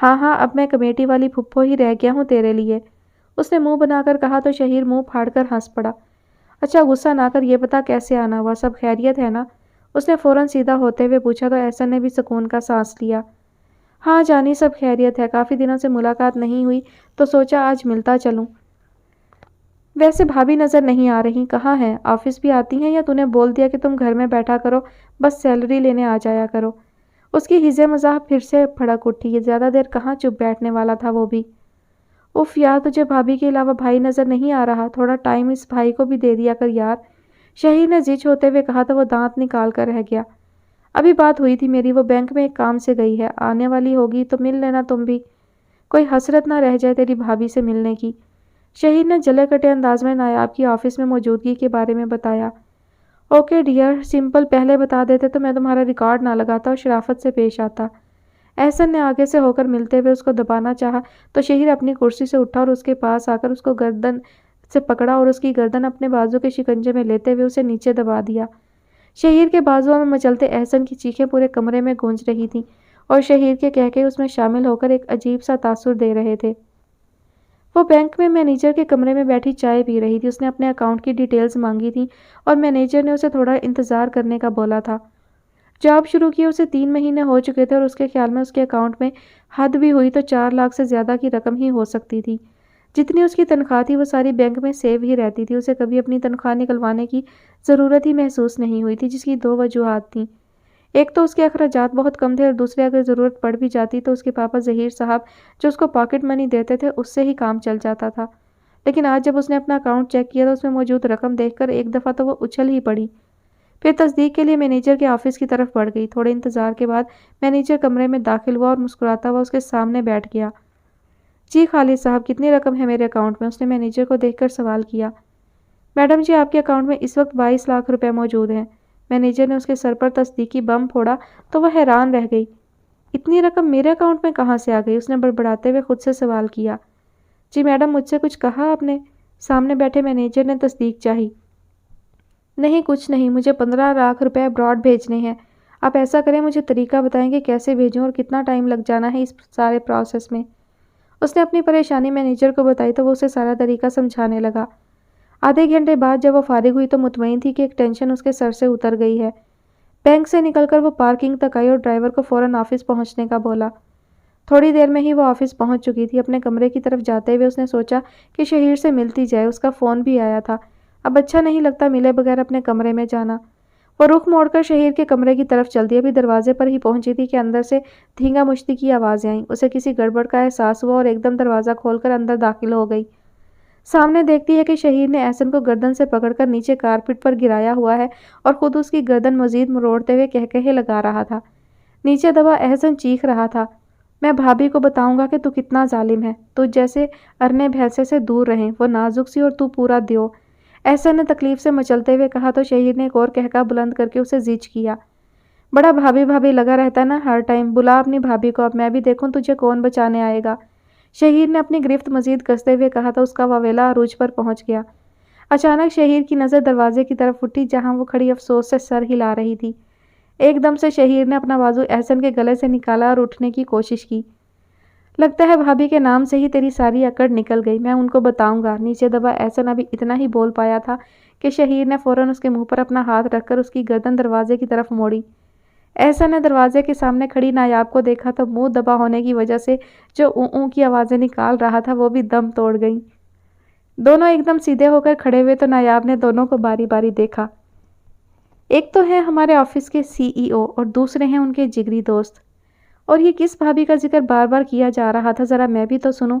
ہاں ہاں، اب میں کمیٹی والی پھپھو ہی رہ گیا ہوں تیرے لیے، اس نے منہ بنا کر کہا تو شہیر منہ پھاڑ کر ہنس پڑا۔ اچھا غصہ نہ کر، یہ بتا کیسے آنا ہوا، سب خیریت ہے نا؟ اس نے فوراً سیدھا ہوتے ہوئے پوچھا تو احسن نے بھی سکون کا سانس لیا۔ ہاں جانی، سب خیریت ہے، کافی دنوں سے ملاقات نہیں ہوئی تو سوچا آج ملتا چلوں۔ ویسے بھابھی نظر نہیں آ رہی، کہاں ہیں؟ آفس بھی آتی ہیں یا تو نے بول دیا کہ تم گھر میں بیٹھا کرو، بس سیلری لینے آ جایا کرو؟ اس کی ہزے مزاح پھر سے بھڑک اٹھی، یہ زیادہ دیر کہاں چپ بیٹھنے والا تھا وہ بھی۔ اف یار، تجھے بھابھی کے علاوہ بھائی نظر نہیں آ رہا؟ تھوڑا ٹائم اس بھائی کو بھی دے دیا کر یار، شہیر نے زچ ہوتے ہوئے کہا تو وہ دانت نکال کر رہ گیا۔ ابھی بات ہوئی تھی میری، وہ بینک میں ایک کام سے گئی ہے، آنے والی ہوگی تو مل لینا تم بھی، کوئی حسرت نہ رہ جائے تیری بھابھی سے ملنے کی۔ شہیر نے جلے کٹے انداز میں نایاب کی آفس میں موجودگی کے بارے میں بتایا۔ اوکے ڈیئر، سمپل پہلے بتا دیتے تو میں تمہارا ریکارڈ نہ لگاتا اور شرافت سے پیش آتا۔ احسن نے آگے سے ہو کر ملتے ہوئے اس کو دبانا چاہا تو شہیر اپنی کرسی سے اٹھا اور اس کے پاس آ کر اس کو گردن سے پکڑا اور اس کی گردن اپنے بازو کے شکنجے میں لیتے ہوئے اسے نیچے دبا دیا۔ شہیر کے بازوؤں میں مچلتے احسن کی چیخیں پورے کمرے میں گونج رہی تھیں اور شہیر کے کہکے اس میں شامل ہو کر ایک عجیب سا تاثر دے رہے تھے۔ وہ بینک میں مینیجر کے کمرے میں بیٹھی چائے پی رہی تھی، اس نے اپنے اکاؤنٹ کی ڈیٹیلز مانگی تھیں اور مینیجر نے اسے تھوڑا انتظار کرنے کا بولا تھا۔ جاب شروع کیے اسے 3 مہینے ہو چکے تھے اور اس کے خیال میں اس کے اکاؤنٹ میں حد بھی ہوئی تو 4 لاکھ سے زیادہ کی رقم ہی ہو سکتی تھی۔ جتنی اس کی تنخواہ تھی وہ ساری بینک میں سیو ہی رہتی تھی، اسے کبھی اپنی تنخواہ نکلوانے کی ضرورت ہی محسوس نہیں ہوئی تھی، جس کی 2 وجوہات تھیں۔ ایک تو اس کے اخراجات بہت کم تھے اور دوسرے اگر ضرورت پڑ بھی جاتی تو اس کے پاپا ظہیر صاحب جو اس کو پاکٹ منی دیتے تھے اس سے ہی کام چل جاتا تھا۔ لیکن آج جب اس نے اپنا اکاؤنٹ چیک کیا تو اس میں موجود رقم دیکھ کر ایک دفعہ تو وہ اچھل ہی پڑی، پھر تصدیق کے لیے مینیجر کے آفس کی طرف بڑھ گئی۔ تھوڑے انتظار کے بعد مینیجر کمرے میں داخل ہوا اور مسکراتا ہوا اس کے سامنے بیٹھ گیا۔ جی خالد صاحب، کتنی رقم ہے میرے اکاؤنٹ میں؟ اس نے مینیجر کو دیکھ کر سوال کیا۔ میڈم جی، آپ کے اکاؤنٹ میں اس وقت 22 لاکھ روپے موجود ہیں۔ مینیجر نے اس کے سر پر تصدیقی بم پھوڑا تو وہ حیران رہ گئی۔ اتنی رقم میرے اکاؤنٹ میں کہاں سے آ گئی؟ اس نے بڑبڑاتے ہوئے خود سے سوال کیا۔ جی میڈم، مجھ سے کچھ کہا آپ نے؟ سامنے بیٹھے مینیجر نے تصدیق چاہی۔ نہیں کچھ نہیں، مجھے 15 لاکھ روپے ابراڈ بھیجنے ہیں۔ آپ ایسا کریں، مجھے طریقہ بتائیں کہ کیسے بھیجوں اور کتنا ٹائم لگ جانا ہے اس سارے پروسیس میں۔ اس نے اپنی پریشانی مینیجر کو بتائی تو وہ اسے سارا طریقہ سمجھانے لگا۔ آدھے گھنٹے بعد جب وہ فارغ ہوئی تو مطمئن تھی کہ ایک ٹینشن اس کے سر سے اتر گئی ہے۔ بینک سے نکل کر وہ پارکنگ تک آئی اور ڈرائیور کو فوراً آفس پہنچنے کا بولا۔ تھوڑی دیر میں ہی وہ آفس پہنچ چکی تھی۔ اپنے کمرے کی طرف جاتے ہوئے اس نے سوچا کہ شہیر سے ملتی جائے، اس کا فون بھی آیا تھا، اب اچھا نہیں لگتا ملے بغیر اپنے کمرے میں جانا۔ وہ رخ موڑ کر شہیر کے کمرے کی طرف چل دی، ابھی دروازے پر ہی پہنچی تھی کہ اندر سے دھینگا مشتی کی آوازیں آئیں۔ اسے کسی گڑبڑ کا احساس ہوا اور ایک دم دروازہ کھول کر اندر داخل ہو گئی۔ سامنے دیکھتی ہے کہ شہیر نے احسن کو گردن سے پکڑ کر نیچے کارپٹ پر گرایا ہوا ہے اور خود اس کی گردن مزید مروڑتے ہوئے کہکہے لگا رہا تھا۔ نیچے دبا احسن چیخ رہا تھا، میں بھابھی کو بتاؤں گا کہ تو کتنا ظالم ہے، تو جیسے ارنے بھینسے سے دور رہیں، وہ نازک سی اور تو پورا دیو۔ احسن نے تکلیف سے مچلتے ہوئے کہا تو شہیر نے ایک اور کہکا بلند کر کے اسے زیچ کیا۔ بڑا بھابھی بھابھی لگا رہتا ہے نا ہر ٹائم، بلا اپنی بھابھی کو، اب میں بھی دیکھوں تجھے کون بچانے آئے گا۔ شہیر نے اپنی گرفت مزید کستے ہوئے کہا تو اس کا واویلا عروج پر پہنچ گیا۔ اچانک شہیر کی نظر دروازے کی طرف اٹھی جہاں وہ کھڑی افسوس سے سر ہلا رہی تھی۔ ایک دم سے شہیر نے اپنا بازو احسن کے گلے سے نکالا اور اٹھنے کی کوشش کی۔ لگتا ہے بھابھی کے نام سے ہی تیری ساری اکڑ نکل گئی، میں ان کو بتاؤں گا۔ نیچے دبا احسن ابھی اتنا ہی بول پایا تھا کہ شہیر نے فوراً اس کے منہ پر اپنا ہاتھ رکھ کر اس کی گردن دروازے کی طرف موڑی۔ احسن نے دروازے کے سامنے کھڑی نایاب کو دیکھا تو منہ دبا ہونے کی وجہ سے جو اوں کی آوازیں نکال رہا تھا وہ بھی دم توڑ گئیں۔ دونوں ایک دم سیدھے ہو کر کھڑے ہوئے تو نایاب نے دونوں کو باری باری دیکھا۔ ایک تو ہے ہمارے آفس کے CEO اور دوسرے ہیں ان کے جگری دوست، اور یہ کس بھابھی کا ذکر بار بار کیا جا رہا تھا، ذرا میں بھی تو سنوں۔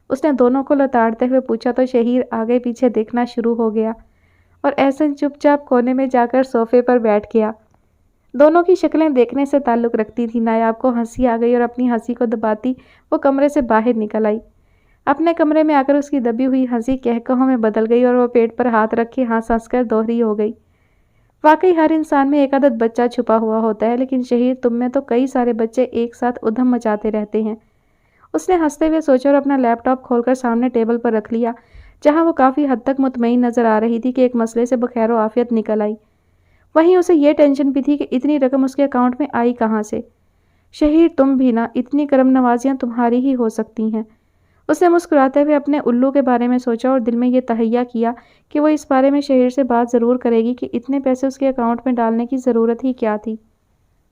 اس نے دونوں کو لتاڑتے ہوئے پوچھا تو شہیر آگے پیچھے دیکھنا شروع ہو گیا اور احسن چپ چاپ کونے میں جا کر صوفے پر بیٹھ گیا۔ دونوں کی شکلیں دیکھنے سے تعلق رکھتی تھی۔ نایاب کو ہنسی آ گئی اور اپنی ہنسی کو دباتی وہ کمرے سے باہر نکل آئی۔ اپنے کمرے میں آ کر اس کی دبی ہوئی ہنسی کہکہوں میں بدل گئی اور وہ پیٹ پر ہاتھ رکھ کے ہنس ہنس کر دوہری ہو گئی۔ واقعی ہر انسان میں ایک عدد بچہ چھپا ہوا ہوتا ہے، لیکن شہیر تم میں تو کئی سارے بچے ایک ساتھ ادھم مچاتے رہتے ہیں۔ اس نے ہنستے ہوئے سوچا اور اپنا لیپ ٹاپ کھول کر سامنے ٹیبل پر رکھ لیا جہاں وہ کافی حد تک مطمئن نظر آ رہی تھی کہ ایک مسئلے سے بخیر و عافیت نکل آئی۔ وہیں اسے یہ ٹینشن بھی تھی کہ اتنی رقم اس کے اکاؤنٹ میں آئی کہاں سے۔ شہیر تم بھی نا، اتنی کرم نوازیاں تمہاری ہی ہو سکتی ہیں۔ اس نے مسکراتے ہوئے اپنے الو کے بارے میں سوچا اور دل میں یہ تہیہ کیا کہ وہ اس بارے میں شہیر سے بات ضرور کرے گی کہ اتنے پیسے اس کے اکاؤنٹ میں ڈالنے کی ضرورت ہی کیا تھی۔